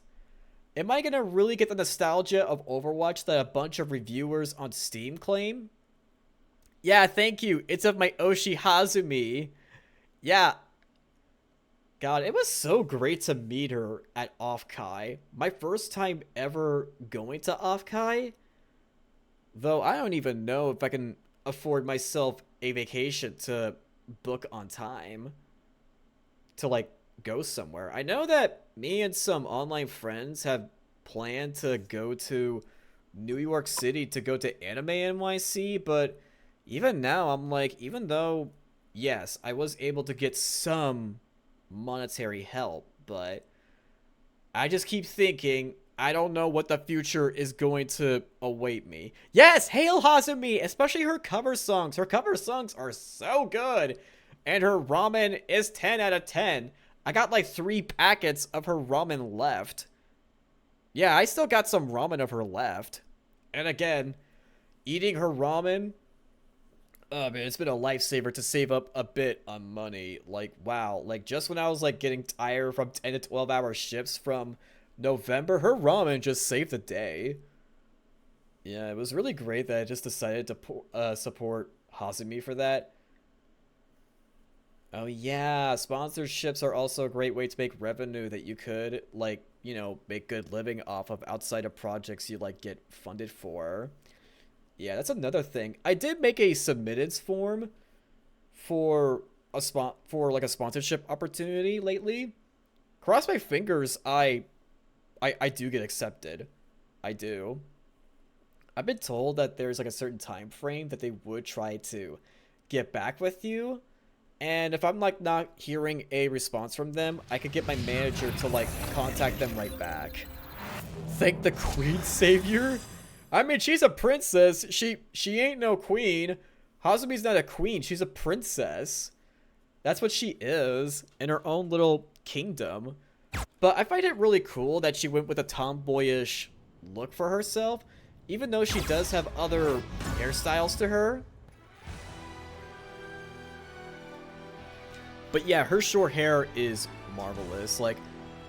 Am I going to really get the nostalgia of Overwatch that a bunch of reviewers on Steam claim? Yeah, thank you. It's of my Oshi Hazumi. Yeah. God, it was so great to meet her at Offkai. My first time ever going to Offkai. Though I don't even know if I can afford myself a vacation to book on time. To, like, go somewhere. I know that me and some online friends have planned to go to New York City to go to Anime NYC, but even now, I'm like, even though, yes, I was able to get some monetary help, but I just keep thinking, I don't know what the future is going to await me. Yes, Hail Hazumi, especially her cover songs. Her cover songs are so good, and her ramen is 10 out of 10. I got like 3 packets of her ramen left. Yeah, I still got some ramen of her left. And again, eating her ramen, oh man, it's been a lifesaver to save up a bit on money. Like, wow. Like, just when I was, like, getting tired from 10 to 12 hour shifts from November, her ramen just saved the day. Yeah, it was really great that I just decided to support Hazumi for that. Oh yeah, sponsorships are also a great way to make revenue that you could, like, you know, make good living off of outside of projects you, like, get funded for. Yeah, that's another thing. I did make a submitteds form for like a sponsorship opportunity lately. Cross my fingers, I do get accepted. I do. I've been told that there's like a certain time frame that they would try to get back with you. And if I'm like not hearing a response from them, I could get my manager to like contact them right back. Thank the Queen Savior? I mean, she's a princess. She ain't no queen. Hazumi's not a queen. She's a princess. That's what she is in her own little kingdom. But I find it really cool that she went with a tomboyish look for herself, even though she does have other hairstyles to her. But yeah, her short hair is marvelous. Like,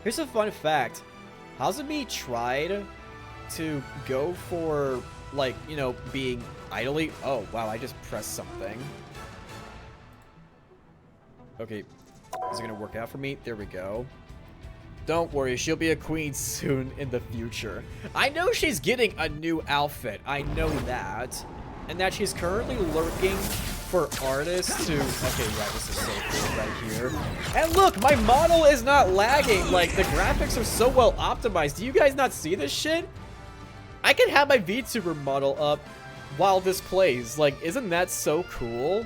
here's a fun fact. Hazumi tried to go for, like, you know, being idly... Oh, wow, I just pressed something. Okay, is it gonna work out for me? There we go. Don't worry, she'll be a queen soon in the future. I know she's getting a new outfit. I know that. And that she's currently lurking for artists to... Okay, yeah, this is so cool right here. And look, my model is not lagging. Like, the graphics are so well optimized. Do you guys not see this shit? I can have my VTuber model up while this plays. Like, isn't that so cool?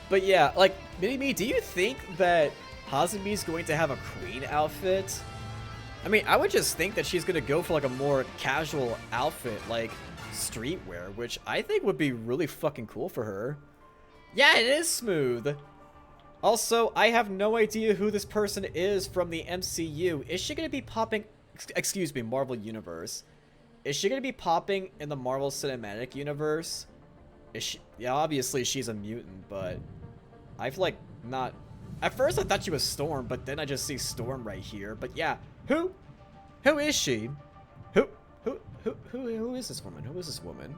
But yeah, like, Mini-Me, do you think that Hazumi's going to have a queen outfit? I mean, I would just think that she's going to go for, like, a more casual outfit, like streetwear, which I think would be really fucking cool for her. Yeah, it is smooth. Also, I have no idea who this person is from the MCU. Is she going to be popping... Excuse me, Marvel Universe. Is she going to be popping in the Marvel Cinematic Universe? Is she... Yeah, obviously she's a mutant, but... I've, like, not... At first I thought she was Storm, but then I just see Storm right here. But yeah, who is she? Who is this woman? Who is this woman?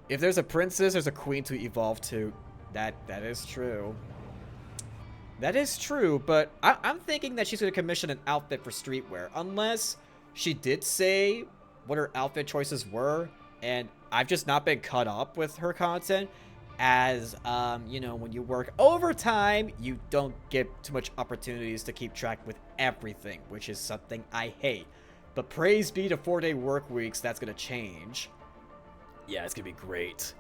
If there's a princess, there's a queen to evolve to. That is true. That is true, but I'm thinking that she's going to commission an outfit for streetwear. Unless she did say what her outfit choices were, and I've just not been caught up with her content. As, you know, when you work overtime, you don't get too much opportunities to keep track with everything, which is something I hate. But praise be to 4-day work weeks, that's going to change. Yeah, it's going to be great.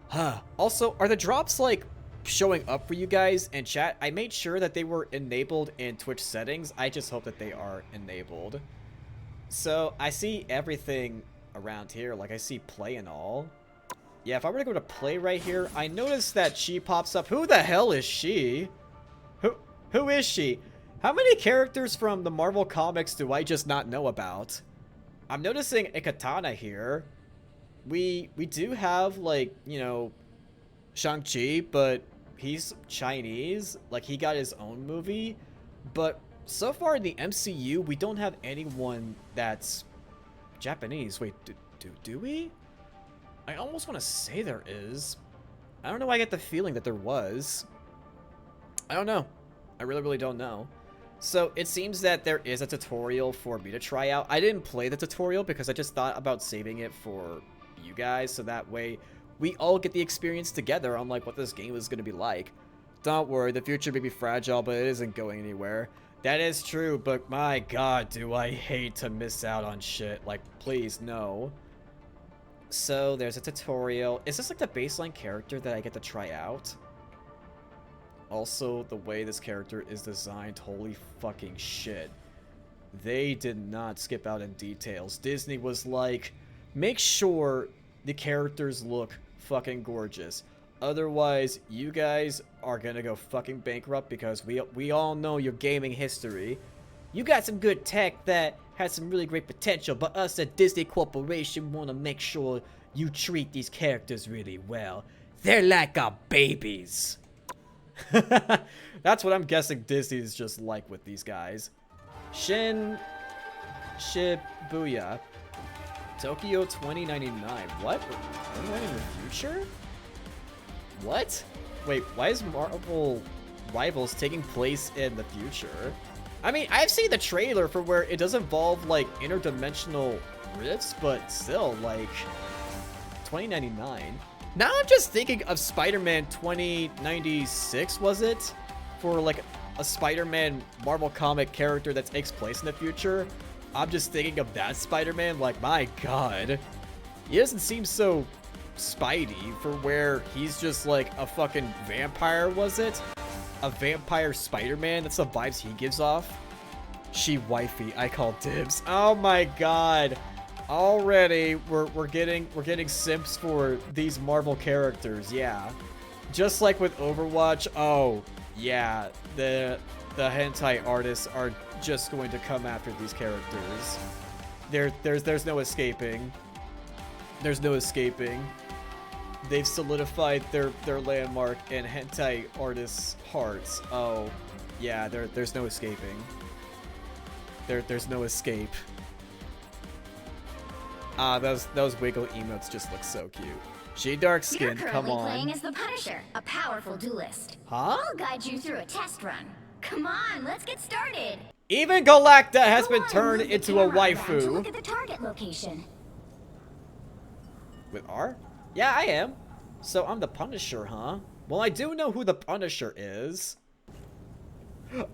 Huh. Also, are the drops, like, showing up for you guys in chat? I made sure that they were enabled in Twitch settings. I just hope that they are enabled. So, I see everything around here. Like, I see play and all. Yeah, if I were to go to play right here, I noticed that she pops up. Who the hell is she? Who is she? How many characters from the Marvel Comics do I just not know about? I'm noticing a katana here. We do have, like, you know, Shang-Chi, but he's Chinese. Like, he got his own movie. But so far in the MCU, we don't have anyone that's Japanese. Wait, do we? I almost want to say there is. I don't know why I get the feeling that there was. I don't know. I really don't know. So it seems that there is a tutorial for me to try out. I didn't play the tutorial because I just thought about saving it for you guys, so that way we all get the experience together on like what this game is going to be like. Don't worry, the future may be fragile, but it isn't going anywhere. That is true, but my god, do I hate to miss out on shit. Like, please, no. So there's a tutorial. Is this like the baseline character that I get to try out? Also, the way this character is designed, holy fucking shit. They did not skip out in details. Disney was like, make sure the characters look fucking gorgeous. Otherwise, you guys are gonna go fucking bankrupt because we all know your gaming history. You got some good tech that has some really great potential, but us at Disney Corporation want to make sure you treat these characters really well. They're like our babies. That's what I'm guessing Disney is just like with these guys. Shibuya. Tokyo 2099. What? Are we in the future? What? Wait, why is Marvel Rivals taking place in the future? I mean, I've seen the trailer for where it does involve, like, interdimensional rifts, but still, like, 2099. Now I'm just thinking of Spider-Man 2096, was it? For, like, a Spider-Man Marvel comic character that takes place in the future. I'm just thinking of that Spider-Man, like, my god. He doesn't seem so Spidey for where he's just, like, a fucking vampire, was it? A vampire Spider-Man? That's the vibes he gives off. She wifey, I call dibs. Oh my god. Already, we're getting simps for these Marvel characters, yeah. Just like with Overwatch, oh, yeah, the hentai artists are just going to come after these characters. There's no escaping. There's no escaping. They've solidified their landmark in hentai artists' hearts. Oh, yeah, there's no escaping. There's no escape. Ah, those wiggle emotes just look so cute. She dark skinned, come on. You're currently playing as the Punisher, a powerful duelist. Huh? I'll guide you through a test run. Come on, let's get started. Even Galacta has been turned into a waifu. Look at the target location. With R? Yeah, I am. So I'm the Punisher, huh? Well, I do know who the Punisher is.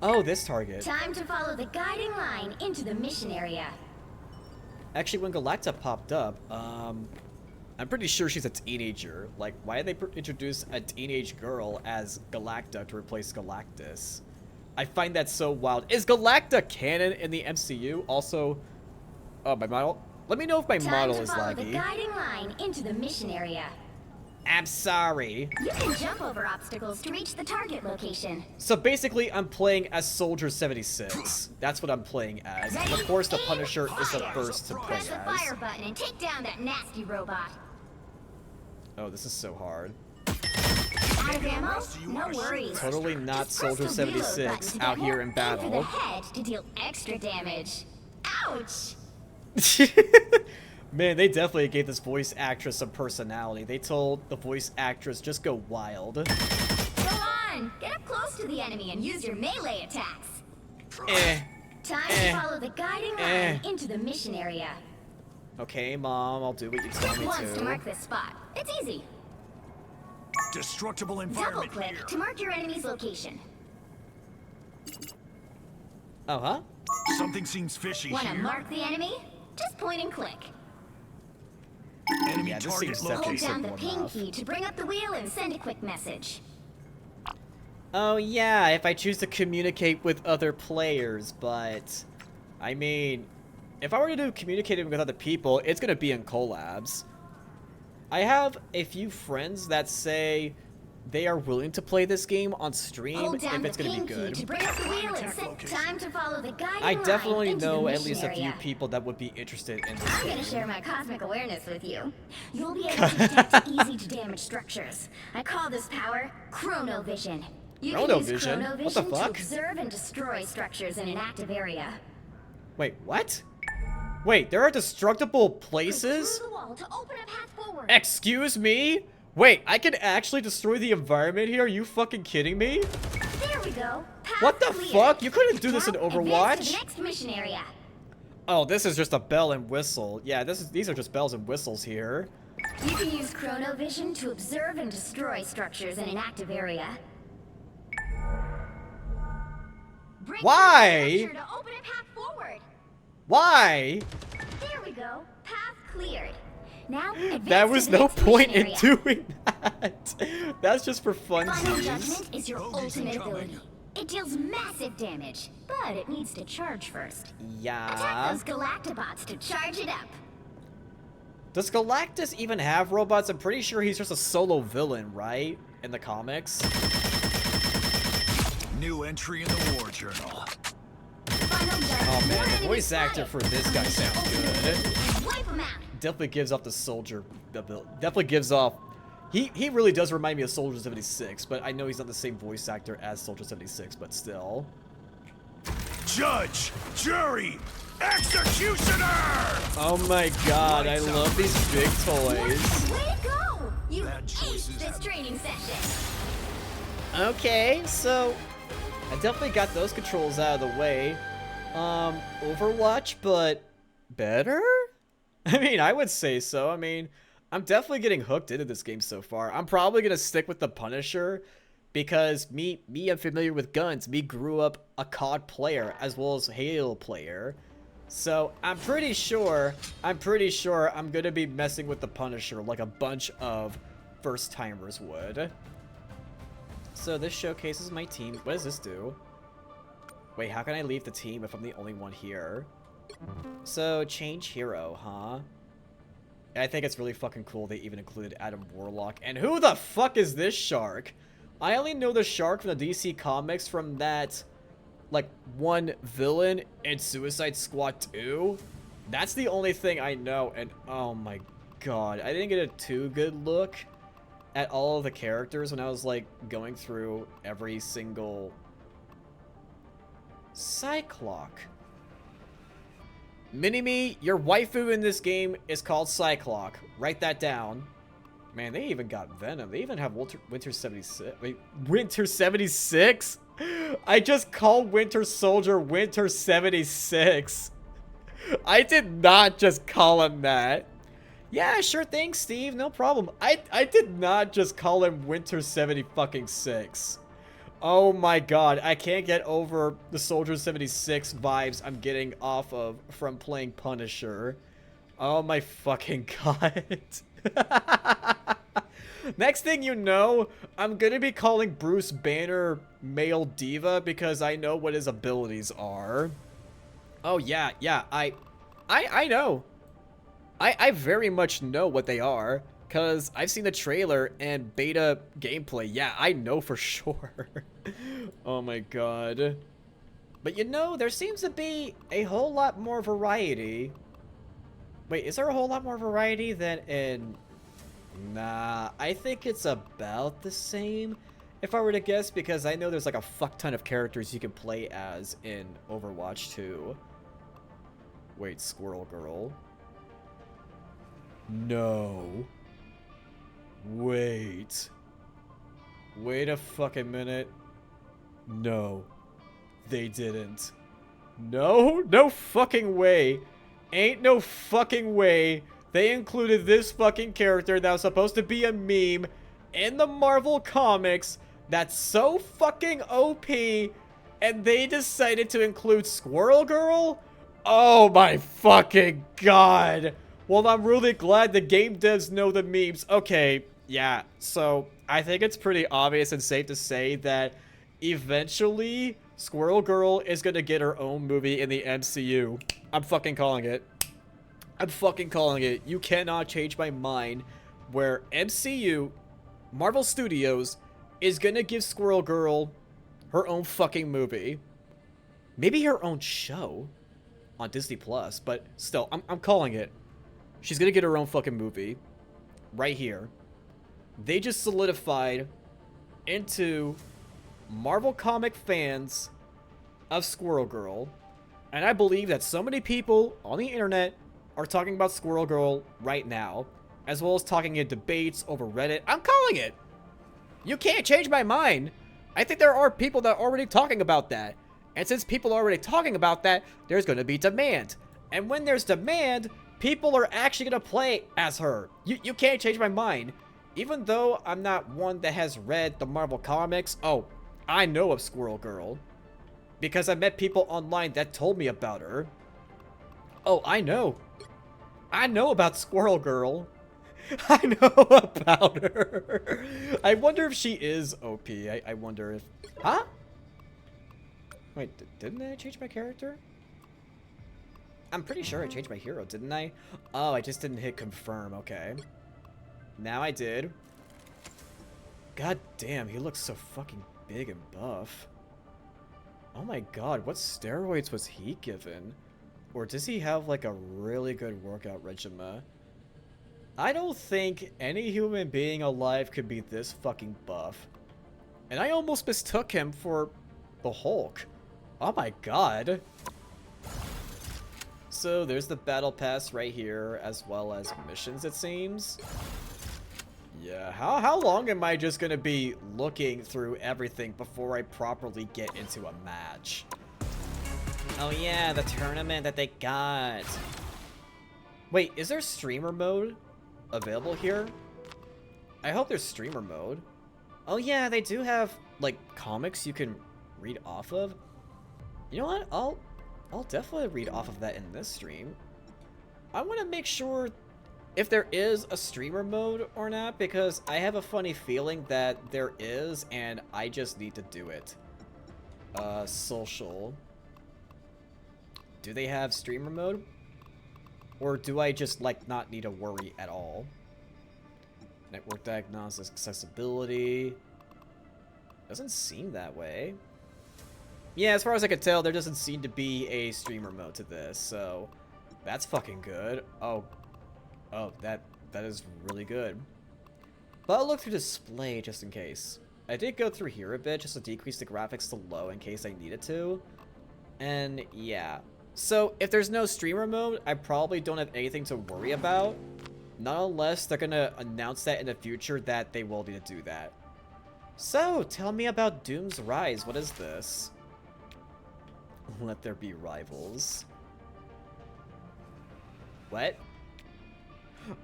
Oh, this target. Time to follow the guiding line into the mission area. Actually, when Galacta popped up, I'm pretty sure she's a teenager. Like, why did they introduce a teenage girl as Galacta to replace Galactus? I find that so wild. Is Galacta canon in the MCU? Also, oh, my model? Let me know if my model is laggy. Time to follow the guiding line into the mission area. I'm sorry. You can jump over obstacles to reach the target location. So basically, I'm playing as Soldier 76. That's what I'm playing as. And of course, the Punisher is the first to play Press the as. fire button and take down that nasty robot. Oh, this is so hard. Out of ammo? No worries. Totally not Just press Soldier the reload 76 button to out get here more in aim battle. for the head to deal extra damage. Ouch! Man, they definitely gave this voice actress some personality. They told the voice actress, just go wild. Go on! Get up close to the enemy and use your melee attacks. Time to follow the guiding line into the mission area. Okay, Mom, I'll do what you tell me Once to to. mark this spot. It's easy. Destructible Double environment click here. to mark your enemy's location. Oh, huh? Something seems fishy Want to here. mark the enemy? Just point and click. Enemy Yeah, this target seems Hold definitely down the simple ping enough. key to bring up the wheel and send a quick message. Oh, yeah, if I choose to communicate with other players, but... I mean, if I were to do communicating with other people, it's gonna be in collabs. I have a few friends that say they are willing to play this game on stream Hold down if it's the going to be pin key to good. bring up the wheel and set time to follow the guiding I line definitely into know the at mission least a few area. people that would be interested in this I'm game. gonna share my cosmic awareness with you. You'll be able to detect easy to damage structures. I call this power chronovision. You can use Chronovision? chronovision What the to fuck? observe and destroy structures in an active area. Wait, what? Wait, there are destructible places? Through the wall to open a path forward. Excuse me? Wait, I can actually destroy the environment here? Are you fucking kidding me? There we go. Path What the clear. fuck? You couldn't do this in Now, advance to Overwatch? the next mission area. Oh, this is just a bell and whistle. Yeah, these are just bells and whistles here. You can use chronovision to observe and destroy structures in an active area. Break through the Why? structure to open a path forward. Why? There we go. Path cleared. Now, advance There to was the no next point mission in area. doing that. That's just for Final funsies. Judgment is your Bogey's ultimate incoming. ability. It deals massive damage, but it needs to charge first. Attack Yeah. those Galactobots to charge it up. Does Galactus even have robots? I'm pretty sure he's just a solo villain, right? In the comics. New entry in the War Journal. Final Judgment. Oh man, the Warning voice actor expired. for this guy sounds Ultimate good. ability. Wipe 'em out. Definitely gives off the soldier ability. Definitely gives off. He really does remind me of Soldier 76, but I know he's not the same voice actor as Soldier 76, but still. Judge, jury, executioner! Oh my god, I love these big toys. Way to go! You Bad aced choices this have- training session. Okay, so I definitely got those controls out of the way. Overwatch, but better? I mean, I would say so. I mean, I'm definitely getting hooked into this game so far. I'm probably gonna stick with the Punisher because me, I'm familiar with guns. Me grew up a COD player as well as Halo player. So I'm pretty sure I'm gonna be messing with the Punisher like a bunch of first timers would. So this showcases my team. What does this do? Wait, how can I leave the team if I'm the only one here? So, change hero, huh? I think it's really fucking cool they even included Adam Warlock. And who the fuck is this shark? I only know the shark from the DC comics from that, like, one villain in Suicide Squad 2. That's the only thing I know, and oh my god. I didn't get a too good look at all of the characters when I was, like, going through every single Cyclock. Mini-Me, your waifu in this game is called Cyclock. Write that down. Man, they even got Venom. They even have Winter 76. Wait, Winter 76? I just called Winter Soldier Winter 76. I did not just call him that. Yeah, sure thing, Steve. No problem. I did not just call him Winter 76. Oh my god, I can't get over the Soldier 76 vibes I'm getting off of from playing Punisher. Oh my fucking god. Next thing you know, I'm gonna be calling Bruce Banner Male Diva because I know what his abilities are. Oh yeah, I know. I very much know what they are. Because I've seen the trailer and beta gameplay. Yeah, I know for sure. Oh my god. But you know, there seems to be a whole lot more variety. Wait, is there a whole lot more variety than in... Nah, I think it's about the same, if I were to guess, because I know there's like a fuck ton of characters you can play as in Overwatch 2. Wait, Squirrel Girl. No. Wait a fucking minute. No, they didn't. No fucking way. Ain't no fucking way they included this fucking character that was supposed to be a meme in the Marvel comics that's so fucking OP, and they decided to include Squirrel Girl? Oh my fucking god. Well, I'm really glad the game devs know the memes. Okay, yeah, so I think it's pretty obvious and safe to say that eventually Squirrel Girl is gonna get her own movie in the MCU. I'm fucking calling it. I'm fucking calling it. You cannot change my mind where MCU, Marvel Studios, is gonna give Squirrel Girl her own fucking movie. Maybe her own show on Disney Plus, but still, I'm calling it. She's gonna get her own fucking movie. Right here. They just solidified into Marvel comic fans of Squirrel Girl. And I believe that so many people on the internet are talking about Squirrel Girl right now, as well as talking in debates over Reddit. I'm calling it. You can't change my mind. I think there are people that are already talking about that. And since people are already talking about that, there's going to be demand. And when there's demand, people are actually going to play as her. You can't change my mind. Even though I'm not one that has read the Marvel comics, oh, I know of Squirrel Girl. Because I met people online that told me about her. Oh, I know. I know about Squirrel Girl. I know about her. I wonder if she is OP. I wonder if... Huh? Wait, didn't I change my character? I'm pretty sure I changed my hero, didn't I? Oh, I just didn't hit confirm. Okay. Now I did. God damn, he looks so fucking big and buff. Oh my god, what steroids was he given? Or does he have like a really good workout regimen? I don't think any human being alive could be this fucking buff. And I almost mistook him for the Hulk. Oh my god. So there's the battle pass right here, as well as missions, it seems. Yeah, how long am I just gonna be looking through everything before I properly get into a match? Oh yeah, the tournament that they got. Wait, is there streamer mode available here? I hope there's streamer mode. Oh yeah, they do have, like, comics you can read off of. You know what? I'll definitely read off of that in this stream. I want to make sure if there is a streamer mode or not, because I have a funny feeling that there is, and I just need to do it. Social. Do they have streamer mode? Or do I just, like, not need to worry at all? Network diagnostics, accessibility. Doesn't seem that way. Yeah, as far as I can tell, there doesn't seem to be a streamer mode to this, so that's fucking good. Oh, that is really good. But I'll look through display just in case. I did go through here a bit just to decrease the graphics to low in case I needed to. And yeah. So if there's no streamer mode, I probably don't have anything to worry about. Not unless they're gonna announce that in the future that they will need to do that. So, tell me about Doom's Rise. What is this? Let there be rivals. What?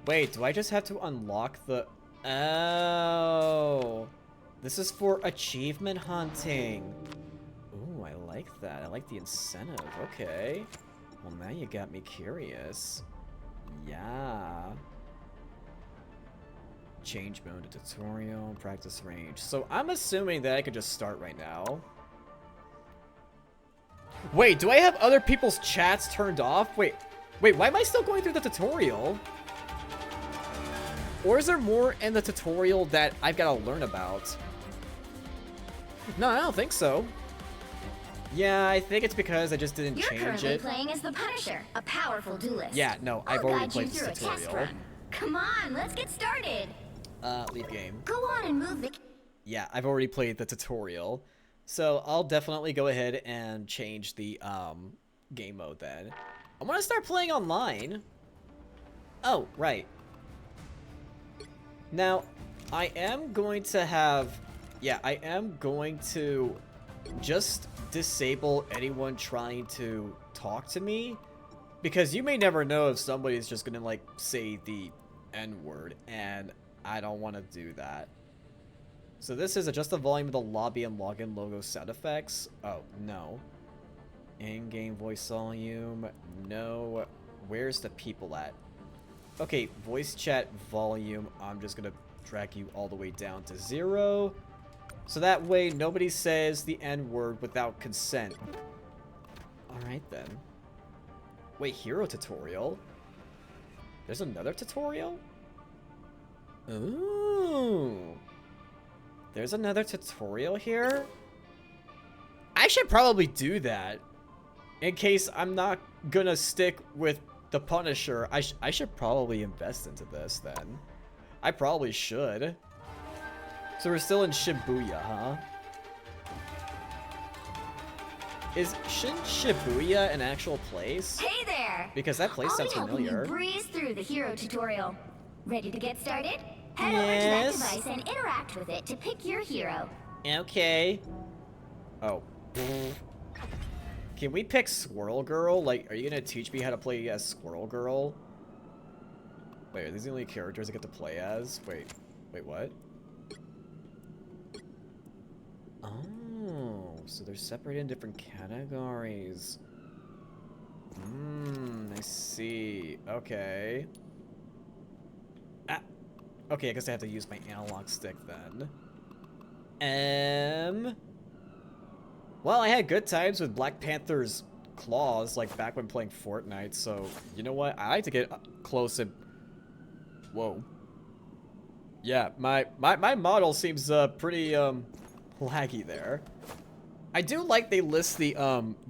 Wait, do I just have to unlock the... Oh. This is for achievement hunting. Ooh, I like that. I like the incentive. Okay. Well, now you got me curious. Yeah. Change mode to tutorial, practice range. So I'm assuming that I could just start right now. Wait, do I have other people's chats turned off? Wait, why am I still going through the tutorial? Or is there more in the tutorial that I've got to learn about? No, I don't think so. Yeah, I think it's because I just didn't change it. You're currently playing as the Punisher, a powerful duelist. Yeah, no, I've already played this tutorial. Test run. Come on, let's get started. Leave game. Go on and move the... Yeah, I've already played the tutorial. So I'll definitely go ahead and change the game mode then. I want to start playing online. Oh, right. Now, I am going to have... Yeah, I am going to just disable anyone trying to talk to me. Because you may never know if somebody's just going to, like, say the N-word. And I don't want to do that. So this is adjust the volume of the lobby and login logo sound effects. Oh, no. In-game voice volume. No. Where's the people at? Okay, voice chat volume. I'm just going to drag you all the way down to 0. So that way nobody says the N-word without consent. Alright then. Wait, hero tutorial? There's another tutorial? Ooh. There's another tutorial here? I should probably do that. In case I'm not gonna stick with the Punisher, I should probably invest into this then. I probably should. So we're still in Shibuya, huh? Shouldn't Shibuya an actual place? Hey there! Because that place sounds I'll be helping familiar. you breeze through the hero tutorial. Ready to get started? Head Yes. over to that device and interact with it to pick your hero. Okay. Oh. Can we pick Squirrel Girl? Like, are you gonna teach me how to play as Squirrel Girl? Wait, are these the only characters I get to play as? Wait, what? Oh, so they're separated in different categories. I see. Okay. Okay, I guess I have to use my analog stick then. Well, I had good times with Black Panther's claws, like back when playing Fortnite, so you know what? I like to get close and... Whoa. Yeah, my model seems pretty laggy there. I do like they list the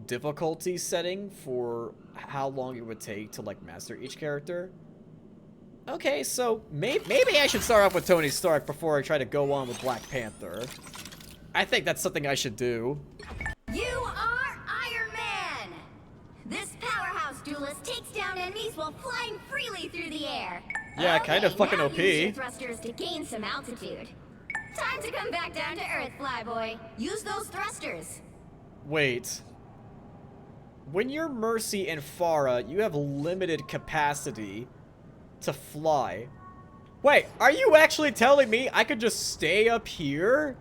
difficulty setting for how long it would take to like master each character. Okay, so maybe I should start off with Tony Stark before I try to go on with Black Panther. I think that's something I should do. You are Iron Man! This powerhouse duelist takes down enemies while flying freely through the air. Yeah, kind of fucking now OP. Use your thrusters to gain some altitude. Time to come back down to Earth, Flyboy. Use those thrusters. Wait. When you're Mercy and Farah, you have limited capacity to fly. Wait, are you actually telling me I could just stay up here?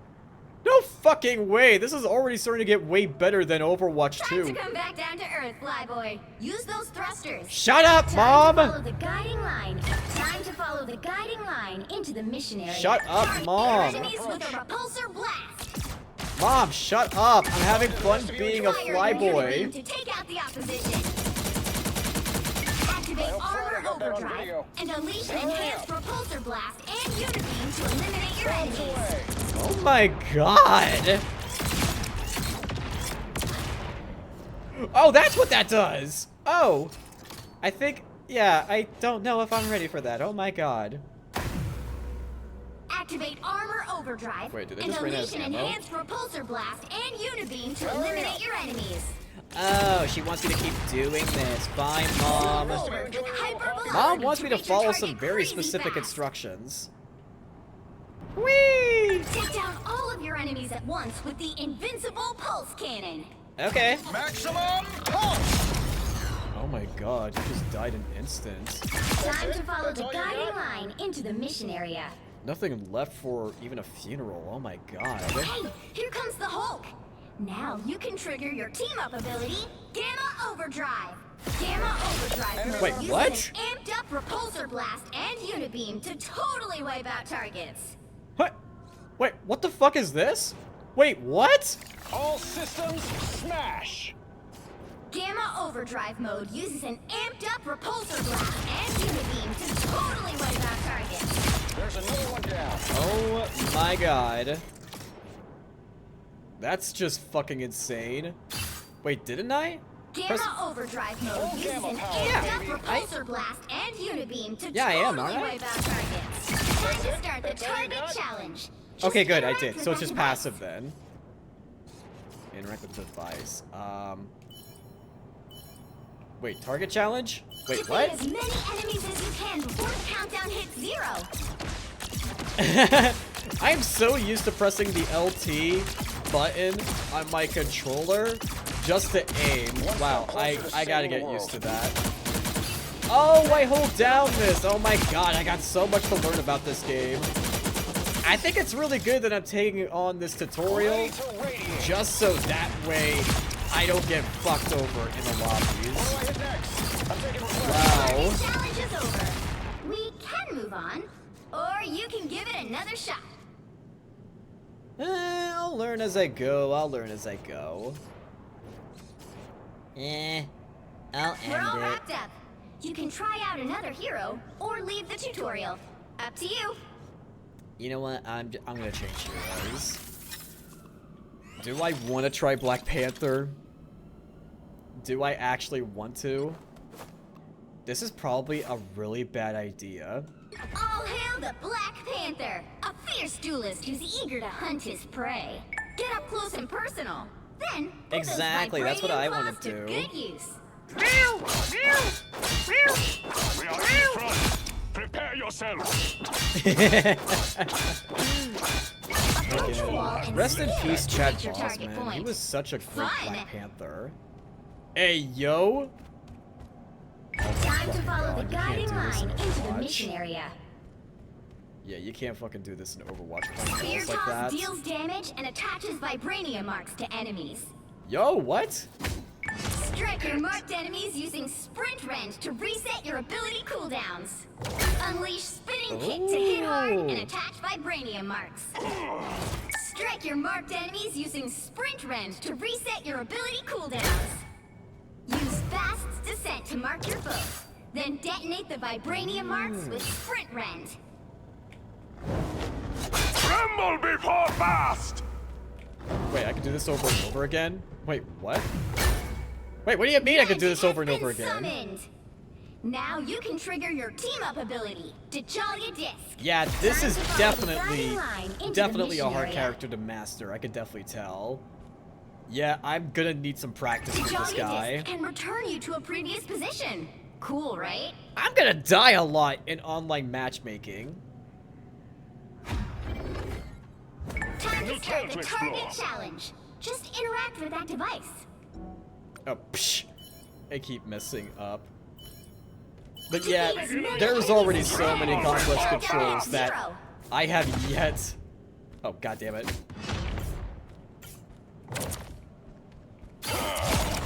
No fucking way. This is already starting to get way better than Overwatch 2. Time to come back down to Earth, Flyboy. Use those thrusters. Shut up, Time Mom! to follow the guiding line. Time to follow the guiding line into the mission area. Shut up, Target Mom. enemies with a repulsor blast. Mom, shut up. I'm having fun being a Fire your flyboy. beam to take out the opposition. Activate armor overdrive and unleash an enhanced repulsor blast and unibeam to eliminate your enemies. Oh my god. Oh, that's what that does. Oh. I think, yeah, I don't know if I'm ready for that. Oh my god. Activate armor overdrive Wait, did I and just run out of unleash an ammo? enhanced repulsor blast and unibeam to eliminate your enemies. Oh, she wants me to keep doing this. Fine, Mom. Hyper Mom wants me to reach your follow target some very crazy specific fast. instructions. Whee! Take down all of your enemies at once with the invincible pulse cannon. Okay. Maximum pulse! Oh my god, you just died in instant. Time to follow the guiding line into the mission area. Nothing left for even a funeral. Oh my god. Hey, here comes the Hulk. Now you can trigger your team-up ability, Gamma Overdrive. Gamma Overdrive mode Wait, uses what? an amped-up repulsor blast and unibeam to totally wipe out targets. What? Wait, what the fuck is this? Wait, what? All systems smash! Gamma Overdrive mode uses an amped-up repulsor blast and unibeam to totally wipe out targets. There's another one down. Oh my god. That's just fucking insane. Wait, didn't I? Gamma Press- Overdrive mode uses an Yeah, amped-up repulsor blast and unibeam to Yeah, I am, totally aren't I? wipe out targets. Time to start the target challenge. Just Okay, good, I interact did. with So it's that just device. passive then. Interact with the device. Wait, target challenge? Wait, Defeat what? as many enemies as you can before the countdown hits 0. I am so used to pressing the LT button on my controller just to aim. Wow, I gotta get used to that. Oh, I hold down this. Oh my god, I got so much to learn about this game. I think it's really good that I'm taking on this tutorial just so that way I don't get fucked over in the lobbies. Wow. The challenge is over. We can move on, or you can give it another shot. I'll learn as I go. I'll learn as I go. I'll We're all end it. wrapped up. You can try out another hero, or leave the tutorial. Up to you. You know what? I'm gonna change heroes. Do I want to try Black Panther? Do I actually want to? This is probably a really bad idea. All hail the Black Panther, a fierce duelist who's eager to hunt his prey. Get up close and personal. Then put Exactly, that's what I want wanna do. Good use. We are in front. Prepare yourselves. Okay. Rest in peace, Chad Your target Boseman. He point. was such a great Fun. Black Panther. Hey, yo! Time to follow the God, you can't guiding do this in line into the Overwatch. mission area. Yeah, you can't fucking do this in Overwatch Spear controls like toss that. deals damage and attaches vibranium marks to enemies. Yo, what? Strike your marked enemies using Sprint Rend to reset your ability cooldowns. Unleash Spinning Kick to hit hard and attach vibranium marks. Strike your marked enemies using Sprint Rend to reset your ability cooldowns. Use Fast Descent to mark your foes. Then detonate the vibranium marks with Sprint Rend. Tremble before fast. Wait, I can do this over and over again? Wait, what? Wait, what do you mean I can do this over and over again? Summoned. Now you can trigger your team-up ability, T'Challa Disc. Yeah, this is Time to follow the definitely, guiding line into the definitely a mission hard area. character to master. I could definitely tell. Yeah, I'm gonna need some practice with this T'Challa guy. Disc can return you to a previous position. Cool, right? I'm gonna die a lot in online matchmaking. Time New to start the territory target explore. challenge. Just interact with that device. Oh, psh. I keep messing up. But yeah, there's already so many complex controls that I have yet... Oh, god damn it.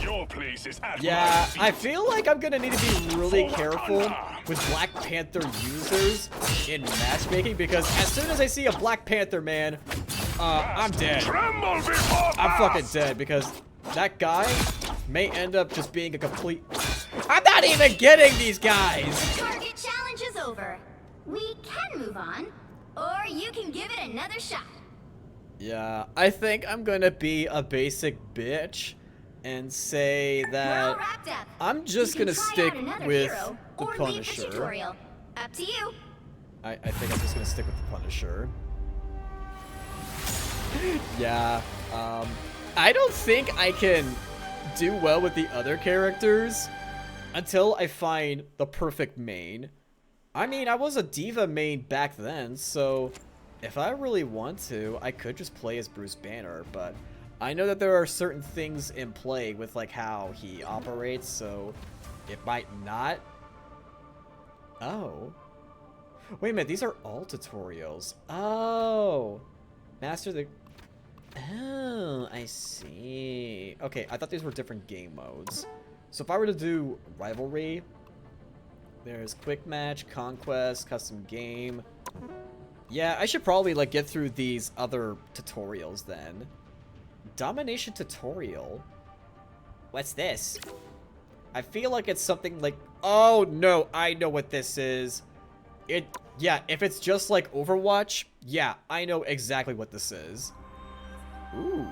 Your place is at Yeah, my feet. I feel like I'm gonna need to be really careful with Black Panther users in matchmaking because as soon as I see a Black Panther man, I'm dead. Tremble before I'm fast. fucking dead because that guy may end up just being a complete... I'm not even getting these guys! The target challenge is over. We can move on, or you can give it another shot. Yeah, I think I'm gonna be a basic bitch and say We're all that wrapped up. I'm just You can gonna try stick out another with hero, the or leave Punisher. the tutorial. Up to you. I think I'm just gonna stick with the Punisher. Yeah, I don't think I can do well with the other characters until I find the perfect main. I mean, I was a diva main back then, so if I really want to, I could just play as Bruce Banner, but I know that there are certain things in play with like how he operates, so it might not. Oh. Wait a minute, these are all tutorials. Oh. Master the... Oh, I see. Okay, I thought these were different game modes. So if I were to do Rivalry, there's Quick Match, Conquest, Custom Game. Yeah, I should probably like get through these other tutorials then. Domination Tutorial? What's this? I feel like it's something like... Oh, no, I know what this is. Yeah, if it's just like Overwatch, yeah, I know exactly what this is. Ooh,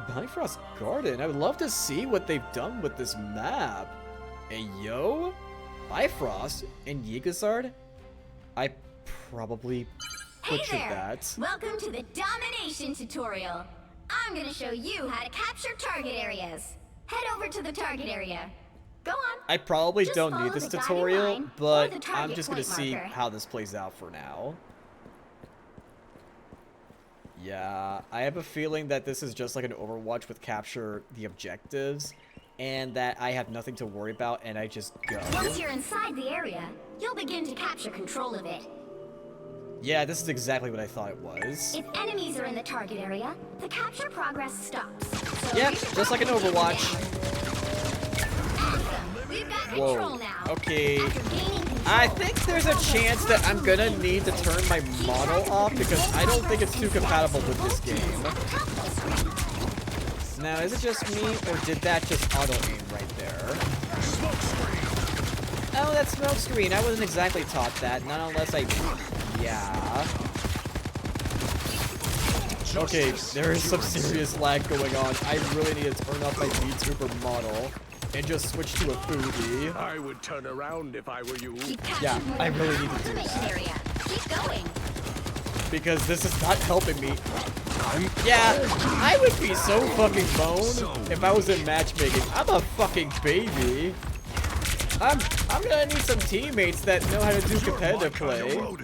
Bifrost Garden. I would love to see what they've done with this map. Hey, yo? Bifrost and Yigazard? I probably Hey butchered there! that. Welcome to the Domination tutorial. I'm gonna show you how to capture target areas. Head over to the target area. Go on. I probably Just don't follow need this the guiding tutorial, line or but the I'm target just gonna point see marker. how this plays out for now. Yeah, I have a feeling that this is just like an Overwatch with capture the objectives, and that I have nothing to worry about, and I just go. Once you're inside the area, you'll begin to capture control of it. Yeah, this is exactly what I thought it was. If enemies are in the target area, the capture progress stops. So Yep, you should just like in probably take it Overwatch. down. Awesome. We've got Whoa, control now. okay. After gaining control, I think there's a chance that I'm gonna need to turn my model off because I don't think it's too compatible with this game. Now, is it just me, or did that just auto-aim right there? Oh, that's smoke screen. I wasn't exactly taught that, not unless I... Yeah. Okay, there is some serious lag going on. I really need to turn off my VTuber model and just switch to a foodie. I would turn around if I were you. Yeah, I really need to do that. Area. Keep going. Because this is not helping me. Yeah, I would be so fucking boned if I was in matchmaking. I'm a fucking baby. I'm gonna need some teammates that know how to do competitive play. I'm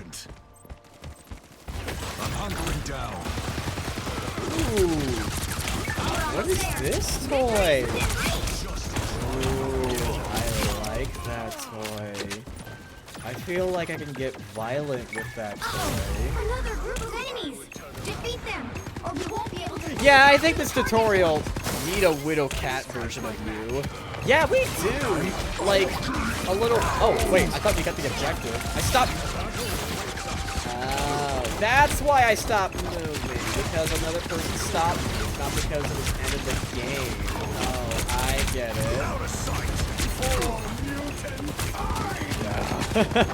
hunkering down. Ooh. What is this toy? Ooh, I like that toy. I feel like I can get violent with that toy. Another group of enemies. Defeat them, or we won't be able to. Yeah, I think this tutorial need a Widow Cat version of you. Yeah, we do. Like a little. Oh wait, I thought you got the objective. I stopped. Oh, that's why I stopped moving, because another person stopped me, not because it was the end of the game. Oh, I get it. Yeah.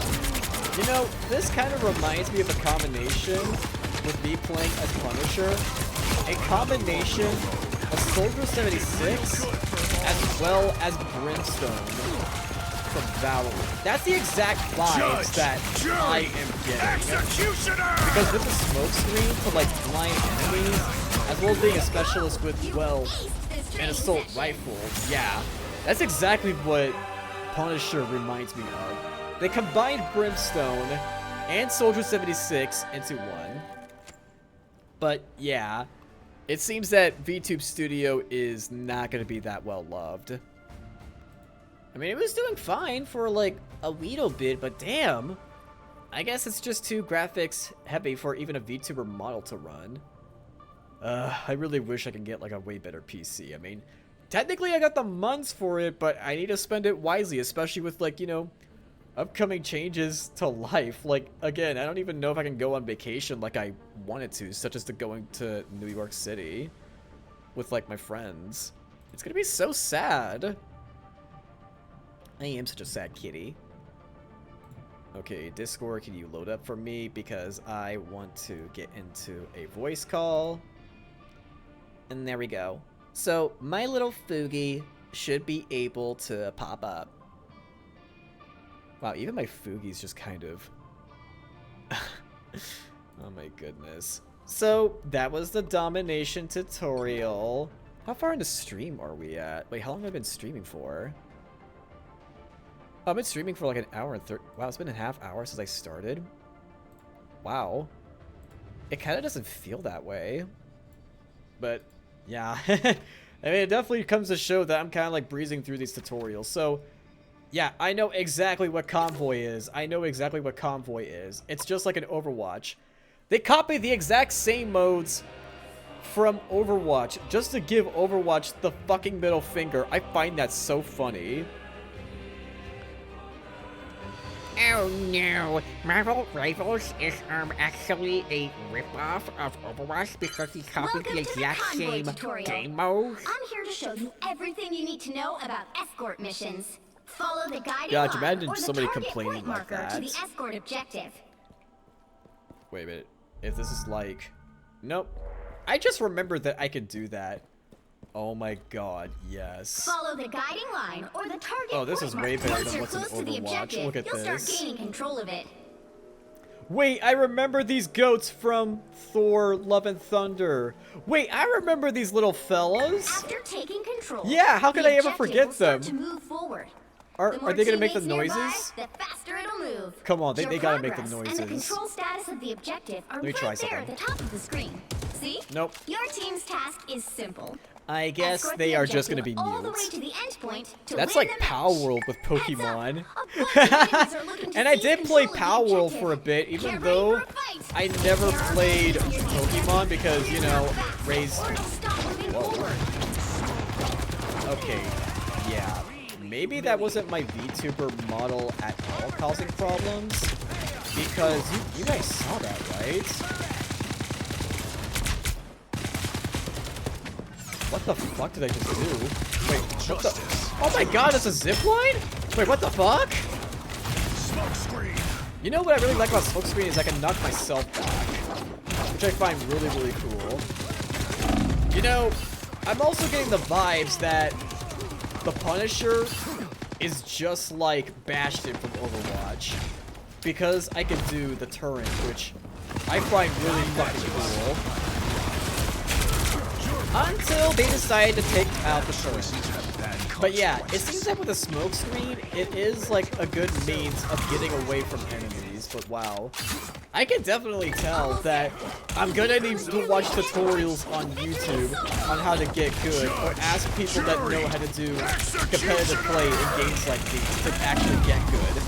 You know, this kind of reminds me of a combination with me playing as Punisher. A combination of Soldier 76 as well as Brimstone from Valorant. That's the exact vibes that I am getting. Because with the smoke screen for like blind enemies, as well as being a specialist with, well, an assault rifle, yeah, that's exactly what Punisher reminds me of. They combined Brimstone and Soldier 76 into one. But yeah, it seems that VTube Studio is not going to be that well loved. I mean, it was doing fine for like a little bit, but damn. I guess it's just too graphics heavy for even a VTuber model to run. I really wish I could get like a way better PC. I mean, technically I got the months for it, but I need to spend it wisely, especially with like, you know, upcoming changes to life. Like, again, I don't even know if I can go on vacation like I wanted to, such as to going to New York City with like my friends. It's gonna be so sad. I am such a sad kitty. Okay, Discord, can you load up for me? Because I want to get into a voice call. And there we go. So, my little Foogie should be able to pop up. Wow, even my Foogie's just kind of... Oh my goodness. So, that was the domination tutorial. How far into stream are we at? Wait, how long have I been streaming for? Oh, I've been streaming for like an hour and 30. Wow, it's been a half hour since I started. Wow. It kind of doesn't feel that way. But, yeah. I mean, it definitely comes to show that I'm kind of like breezing through these tutorials. So, yeah, I know exactly what Convoy is. I know exactly what Convoy is. It's just like an Overwatch. They copied the exact same modes from Overwatch just to give Overwatch the fucking middle finger. I find that so funny. Oh no, Marvel Rivals is actually a ripoff of Overwatch because he copied the exact same game mode. I'm here to show you everything you need to know about escort missions. Follow the guiding God, line imagine or the somebody target complaining point like marker that. to the escort objective. Wait a minute. If this is like... Nope. I just remembered that I could do that. Oh my god, yes. Follow the guiding line or the target Oh, this point is way marker. better Once than you're what's in close to the Overwatch. objective, Look at you'll start this. gaining control of it. Wait, I remember these goats from Thor Love and Thunder. Wait, I remember these little fellas. After taking control, Yeah, how could the I ever objective forget will start them? To move forward. Are more they gonna make the teammates nearby, noises? the faster it'll move. Come on, they Your gotta make the progress And the noises. control status of the objective are Let me right try there at the something. top of the screen. See? Nope. Your team's task is simple. I guess Escort they the are just gonna objective be all the way mutes. to the end point to That's win like the Power match. World with Heads up, Pokemon. a bunch of enemies are looking to And I seize did play control of the Power World objective. for a bit, even Get ready though for a fight. I never There are played enemies near the Pokemon objective. because, you know, Ray's... Or it'll stop moving forward. Okay, yeah. Maybe that wasn't my VTuber model at all causing problems. Because you guys saw that, right? What the fuck did I just do? Wait, what the? Oh my god, it's a zipline? Wait, what the fuck? Smoke screen. You know what I really like about smokescreen is I can knock myself back. which I find really, really cool. You know, I'm also getting the vibes that the Punisher is just like Bastion from Overwatch, because I can do the turret, which I find really fucking cool. Until they decide to take out the turret. But yeah, it seems like with a smoke screen, it is like a good means of getting away from enemies, but wow. I can definitely tell that I'm gonna need to watch tutorials on YouTube on how to get good, or ask people that know how to do competitive play in games like these to actually get good.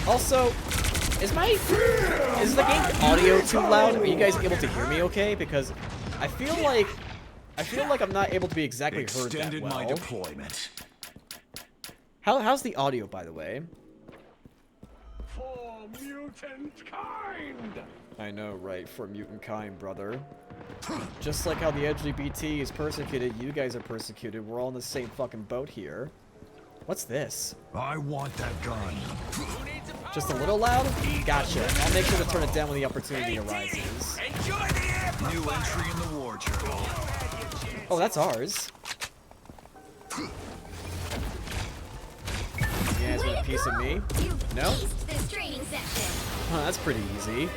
Also, is the game audio too loud? Are you guys able to hear me okay? Because I feel like I'm not able to be exactly heard that well. My deployment. How's the audio, by the way? For mutant kind. I know, right? For mutant kind, brother. Just like how the LGBT is persecuted, you guys are persecuted. We're all in the same fucking boat here. What's this? I want that gun. Just a little loud? Gotcha. I'll make sure to turn it down when the opportunity arises. Enjoy the air. New entry in the war journal. Oh, that's ours. You guys want a piece of me? You've No? aced this training section. Huh, that's pretty easy.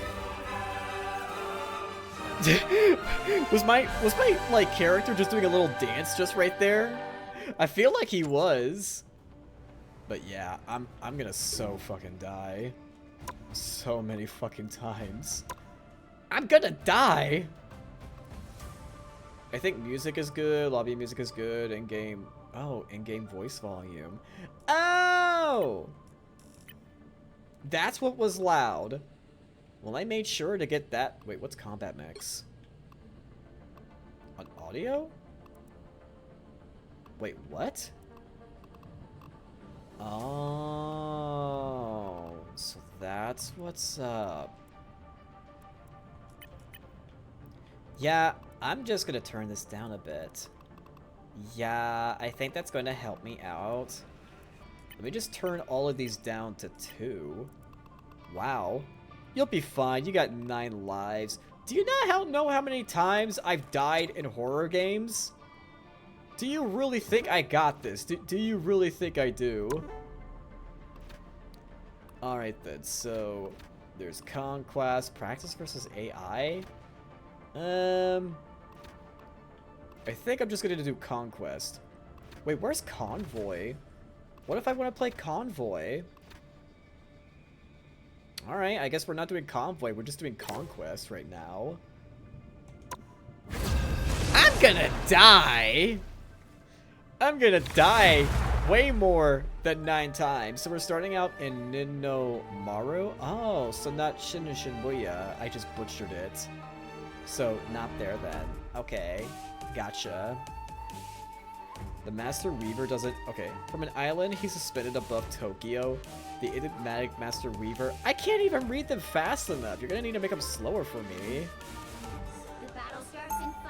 was my like character just doing a little dance just right there? I feel like he was. But yeah, I'm gonna so fucking die. So many fucking times. I'm gonna die! I think music is good, lobby music is good, in-game... Oh, in-game voice volume. Oh! That's what was loud. Well, I made sure to get that... Wait, what's combat mix? On audio? Wait, what? Oh, so that's what's up. Yeah, I'm just gonna turn this down a bit. Yeah, I think that's going to help me out. Let me just turn all of these down to 2. Wow. You'll be fine. You got 9 lives. Do you not know how many times I've died in horror games? Do you really think I got this? Do you really think I do? Alright then, so there's Conquest, Practice versus AI. I think I'm just gonna do Conquest. Wait, where's Convoy? What if I want to play Convoy? Alright, I guess we're not doing Convoy, we're just doing Conquest right now. I'm gonna die! I'm gonna die way more than 9 times. So we're starting out in Ninomaru. Oh, so not Shinshibuya. I just butchered it. So not there then. Okay, gotcha. The Master Weaver doesn't... Okay, from an island he's suspended above Tokyo. The enigmatic Master Weaver. I can't even read them fast enough. You're gonna need to make them slower for me. The battle starts in 5.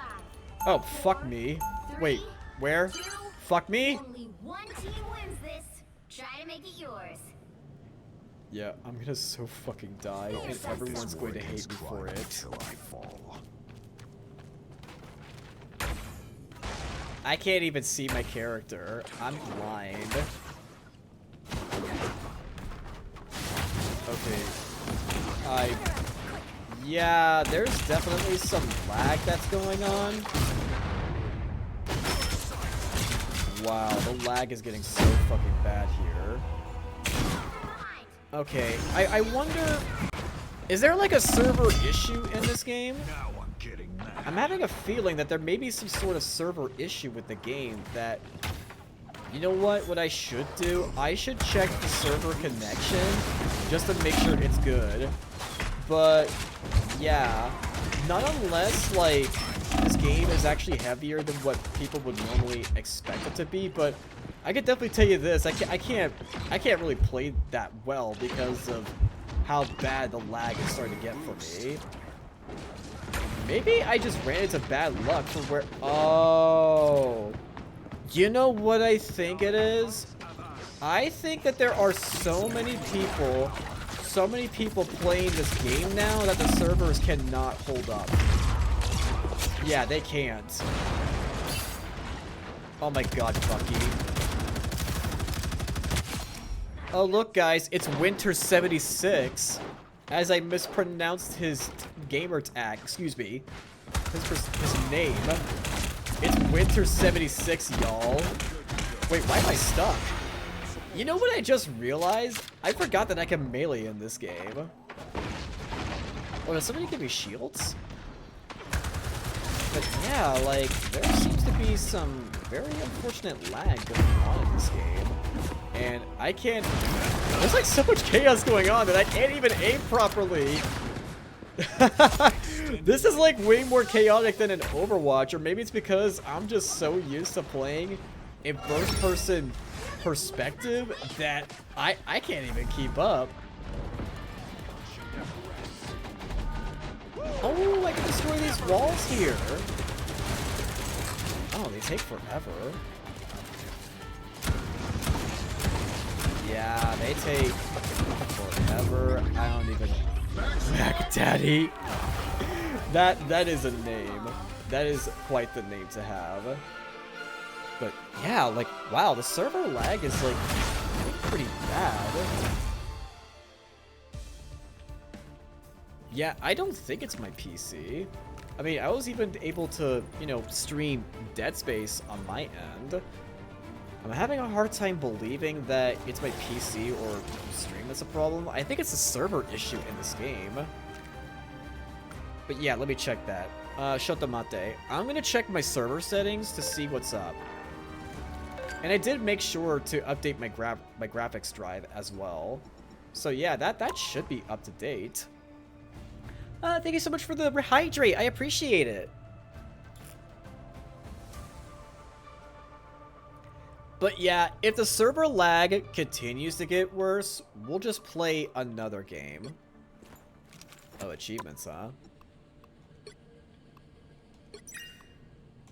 Oh, fuck me. Wait, where? 2, Fuck me? Only one team wins this. Try to make it yours. Yeah, I'm gonna so fucking die, and everyone's going to hate me for it. I can't even see my character. I'm blind. Okay. Yeah, there's definitely some lag that's going on. Wow, the lag is getting so fucking bad here. Okay, I wonder... Is there like a server issue in this game? Now I'm getting mad. I'm having a feeling that there may be some sort of server issue with the game that... You know what I should do? I should check the server connection just to make sure it's good. But, yeah. Not unless, like, this game is actually heavier than what people would normally expect it to be, but I could definitely tell you this, I can't really play that well because of how bad the lag is starting to get for me. Maybe I just ran into bad luck from where... Oh... You know what I think it is? I think that there are so many people so many people playing this game now that the servers cannot hold up. Yeah, they can't. Oh my god, Bucky. Oh, look, guys, it's Winter76. As I mispronounced his gamer tag, excuse me, his name. It's Winter76, y'all. Wait, why am I stuck? You know what I just realized? I forgot that I can melee in this game. Oh, does somebody give me shields? But yeah, like, there seems to be some very unfortunate lag going on in this game. And I can't... There's like so much chaos going on that I can't even aim properly. This is like way more chaotic than in Overwatch, or maybe it's because I'm just so used to playing in first-person perspective that I can't even keep up. Oh, I can destroy these walls here. Oh, they take forever. Yeah, they take forever. I don't even... Mac Daddy. That is a name. That is quite the name to have. But yeah, like, wow, the server lag is like pretty bad. Yeah, I don't think it's my PC. I mean, I was even able to, you know, stream Dead Space on my end. I'm having a hard time believing that it's my PC or stream that's a problem. I think it's a server issue in this game. But yeah, let me check that. Shotomate. I'm gonna check my server settings to see what's up. And I did make sure to update my graphics drive as well. So yeah, that should be up to date. Thank you so much for the rehydrate. I appreciate it. But yeah, if the server lag continues to get worse, we'll just play another game. Oh, achievements, huh?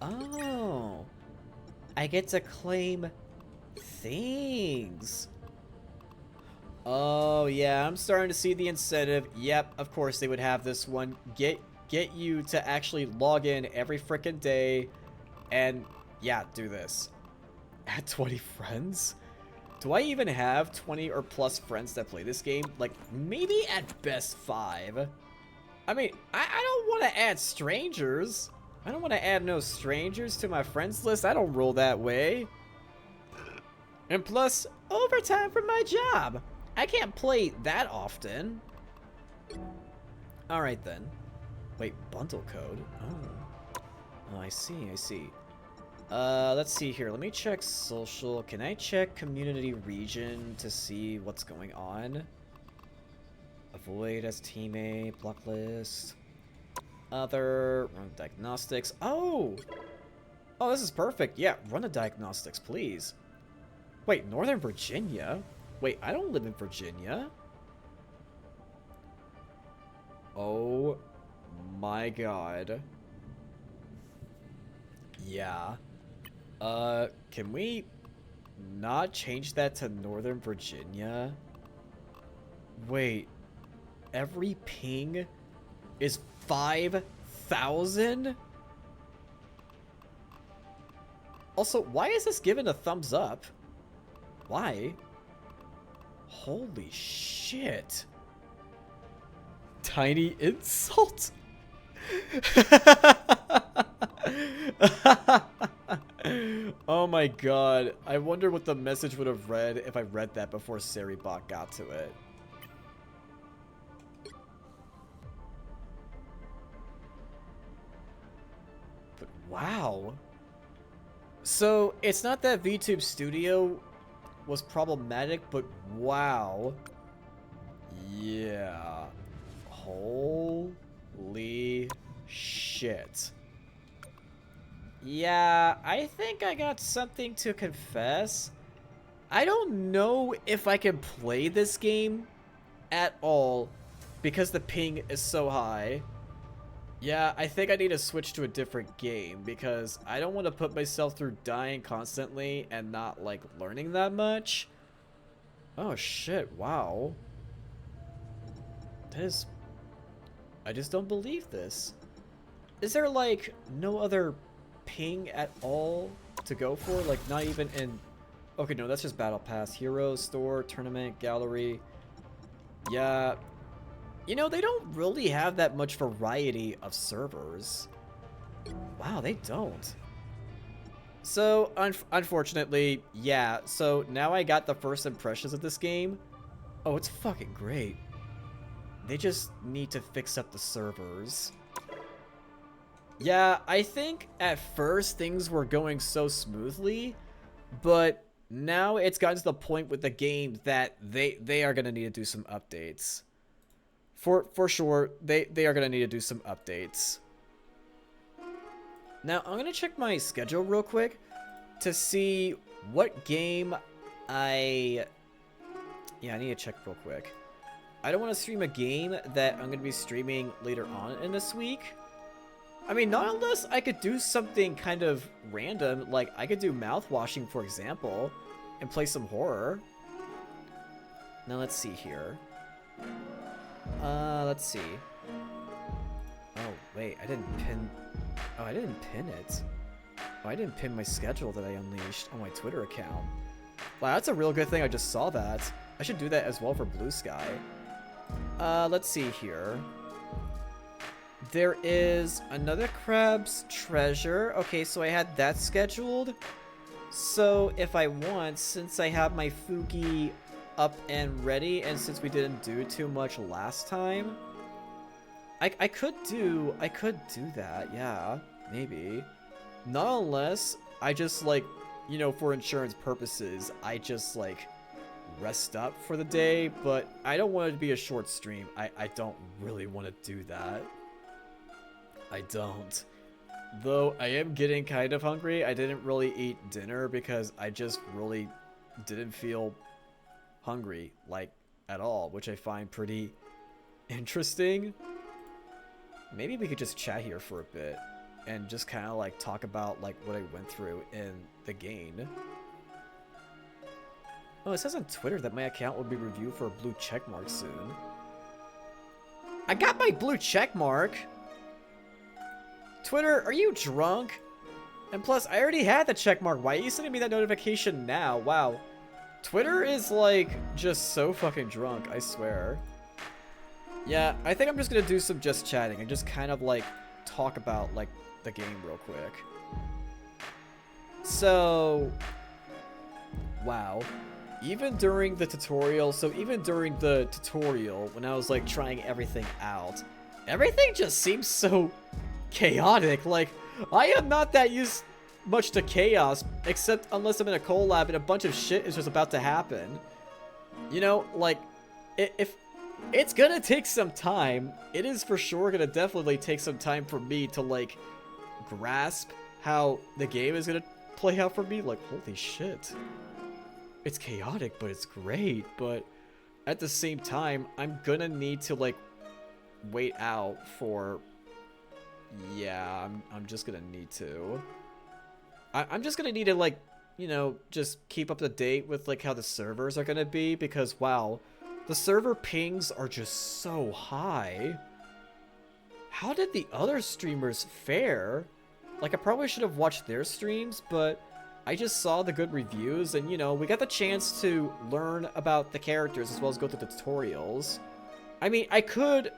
Oh. I get to claim things. Oh, yeah, I'm starting to see the incentive. Yep, of course they would have this one. Get you to actually log in every frickin' day and, yeah, do this. Add 20 friends? Do I even have 20 or plus friends that play this game? Like, maybe at best 5. I mean, I don't want to add strangers. I don't want to add no strangers to my friends list. I don't roll that way. And plus, overtime for my job. I can't play that often. Alright then. Wait, bundle code? Oh. Oh, I see, I see. Let's see here. Let me check social. Can I check community region to see what's going on? Avoid as teammate, block list. Other, run diagnostics. Oh! Oh, this is perfect. Yeah, run a diagnostics, please. Wait, Northern Virginia? Wait, I don't live in Virginia. Oh my god. Yeah. Can we not change that to Northern Virginia? Wait. Every ping is 5,000? Also, why is this given a thumbs up? Why? Holy shit. Tiny insult? Oh my god. I wonder what the message would have read if I read that before Seribot got to it. But wow. So, it's not that VTube Studio was problematic, but wow. Yeah. Holy shit. Yeah, I think I got something to confess. I don't know if I can play this game at all because the ping is so high. Yeah, I think I need to switch to a different game because I don't want to put myself through dying constantly and not, like, learning that much. Oh, shit, wow. That is... I just don't believe this. Is there, like, no other ping at all to go for? Like, not even in... Okay, no, that's just Battle Pass. Heroes, Store, Tournament, Gallery. Yeah. You know, they don't really have that much variety of servers. Wow, they don't. So, unfortunately, yeah. So, now I got the first impressions of this game. Oh, it's fucking great. They just need to fix up the servers. Yeah, I think at first things were going so smoothly, but now it's gotten to the point with the game that they are going to need to do some updates. For sure, they are going to need to do some updates. Now, I'm going to check my schedule real quick to see what game I need to check real quick. I don't want to stream a game that I'm going to be streaming later on in this week. I mean, not unless I could do something kind of random, like I could do mouthwashing, for example, and play some horror. Now, let's see here. Let's see. Oh, wait, I didn't pin... Oh, I didn't pin it. Oh, I didn't pin my schedule that I unleashed on my Twitter account. Wow, that's a real good thing. I just saw that. I should do that as well for Blue Sky. Let's see here. There is another Crab's Treasure. Okay, so I had that scheduled. So if I want, since I have my Fugi up and ready, and since we didn't do too much last time, I could do that, yeah, maybe. Not unless I just, like, you know, for insurance purposes, I just, like, rest up for the day, but I don't want it to be a short stream. I don't really want to do that. I don't. Though I am getting kind of hungry. I didn't really eat dinner because I just really didn't feel hungry, like, at all, which I find pretty interesting. Maybe we could just chat here for a bit and just kind of, like, talk about, like, what I went through in the game. Oh, it says on Twitter that my account will be reviewed for a blue checkmark soon. I got my blue checkmark! Twitter, are you drunk? And plus, I already had the checkmark. Why are you sending me that notification now? Wow. Twitter is, like, just so fucking drunk, I swear. Yeah, I think I'm just gonna do some just chatting and just kind of, like, talk about, like, the game real quick. So... Wow. Even during the tutorial, when I was, like, trying everything out, everything just seems so chaotic. Like, I am not that used much to chaos, except unless I'm in a collab and a bunch of shit is just about to happen. You know, like, if it's gonna take some time, it is for sure gonna definitely take some time for me to, like, grasp how the game is gonna play out for me. Like, holy shit. It's chaotic, but it's great. But at the same time, I'm gonna need to, like, wait out for... Yeah, I'm just gonna need to. I'm just gonna need to, like, you know, just keep up to date with, like, how the servers are gonna be, because, wow, the server pings are just so high. How did the other streamers fare? Like, I probably should have watched their streams, but I just saw the good reviews, and, you know, we got the chance to learn about the characters as well as go through the tutorials. I mean, I could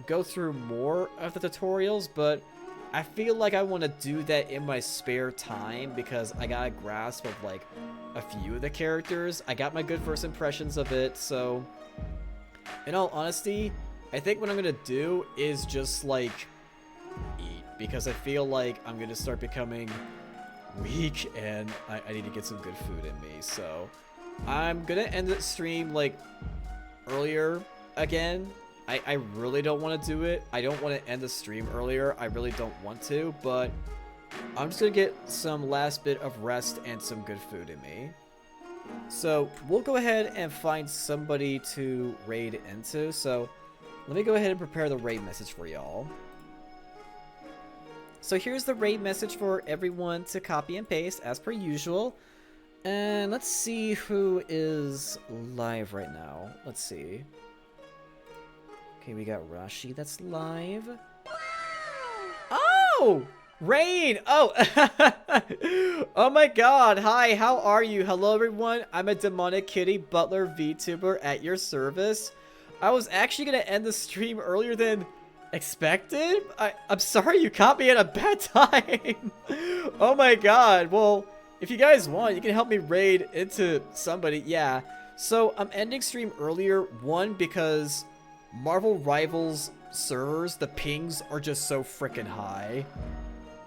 go through more of the tutorials, but I feel like I want to do that in my spare time because I got a grasp of, like, a few of the characters. I got my good first impressions of it, so in all honesty, I think what I'm gonna do is just, like, eat, because I feel like I'm gonna start becoming weak and I need to get some good food in me. So I'm gonna end the stream, like, earlier again. I really don't want to do it. I don't want to end the stream earlier. I really don't want to, but I'm just gonna get some last bit of rest and some good food in me. So we'll go ahead and find somebody to raid into. So let me go ahead and prepare the raid message for y'all. So here's the raid message for everyone to copy and paste as per usual. And let's see who is live right now. Let's see. Okay, we got Rashi that's live. Oh! Rain! Oh! Oh my god, hi, how are you? Hello everyone, I'm a demonic kitty butler VTuber at your service. I was actually gonna end the stream earlier than expected? I'm sorry you caught me at a bad time. Oh my god, well, if you guys want, you can help me raid into somebody, yeah. So, I'm ending stream earlier, one, because Marvel Rivals servers, the pings are just so freaking high.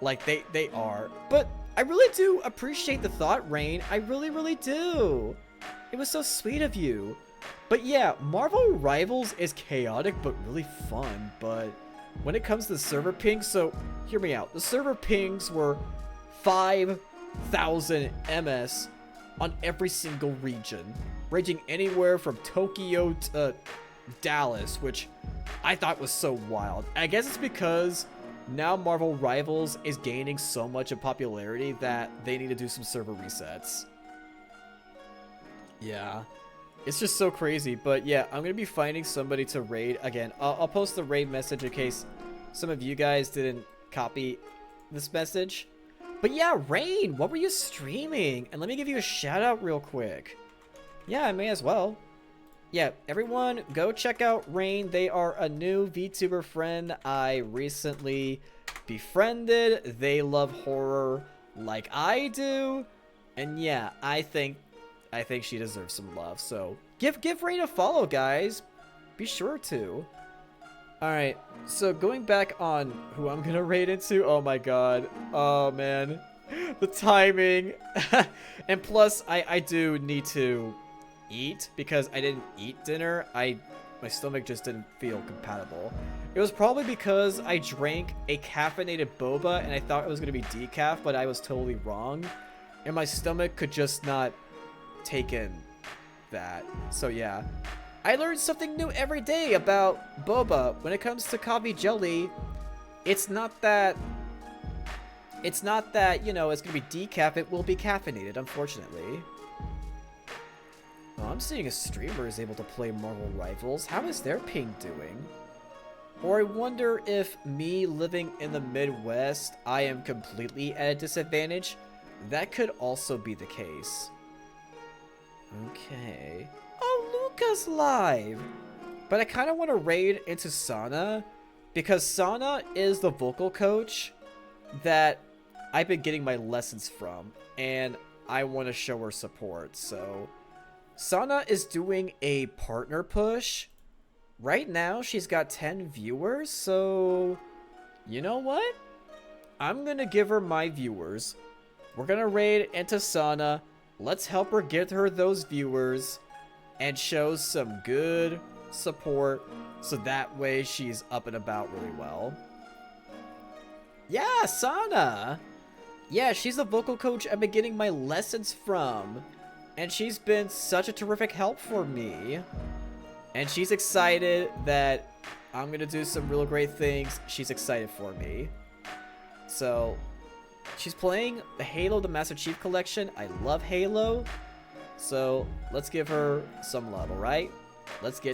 Like, they are. But I really do appreciate the thought, Rain. I really, really do. It was so sweet of you. But yeah, Marvel Rivals is chaotic but really fun. But when it comes to the server pings, so hear me out. The server pings were 5,000 MS on every single region, ranging anywhere from Tokyo to Dallas, which I thought was so wild. I guess it's because now Marvel Rivals is gaining so much in popularity that they need to do some server resets. Yeah, it's just so crazy. But yeah, I'm gonna be finding somebody to raid again. I'll post the raid message in case some of you guys didn't copy this message. But yeah, Rain, what were you streaming? And let me give you a shout out real quick. Yeah, I may as well. Yeah, everyone, go check out Rain. They are a new VTuber friend I recently befriended. They love horror like I do. And yeah, I think she deserves some love. So give Rain a follow, guys. Be sure to. Alright, so going back on who I'm gonna raid into. Oh my god. Oh man. The timing. And plus, I do need to eat because I didn't eat dinner. My stomach just didn't feel compatible. It was probably because I drank a caffeinated boba and I thought it was going to be decaf, but I was totally wrong. And my stomach could just not take in that. So yeah. I learned something new every day about boba. When it comes to coffee jelly, it's not that, you know, it's going to be decaf. It will be caffeinated, unfortunately. Oh, I'm seeing a streamer is able to play Marvel Rivals. How is their ping doing? Or I wonder if me living in the Midwest, I am completely at a disadvantage. That could also be the case. Okay. Oh, Luca's live! But I kind of want to raid into Sana, because Sana is the vocal coach that I've been getting my lessons from, and I want to show her support, so Sana is doing a partner push. Right now, she's got 10 viewers, so you know what? I'm gonna give her my viewers. We're gonna raid into Sana. Let's help her get her those viewers and show some good support so that way she's up and about really well. Yeah, Sana! Yeah, she's the vocal coach I've been getting my lessons from. And she's been such a terrific help for me. And she's excited that I'm going to do some real great things. She's excited for me. So, she's playing the Halo the Master Chief Collection. I love Halo. So, let's give her some love, alright? Let's get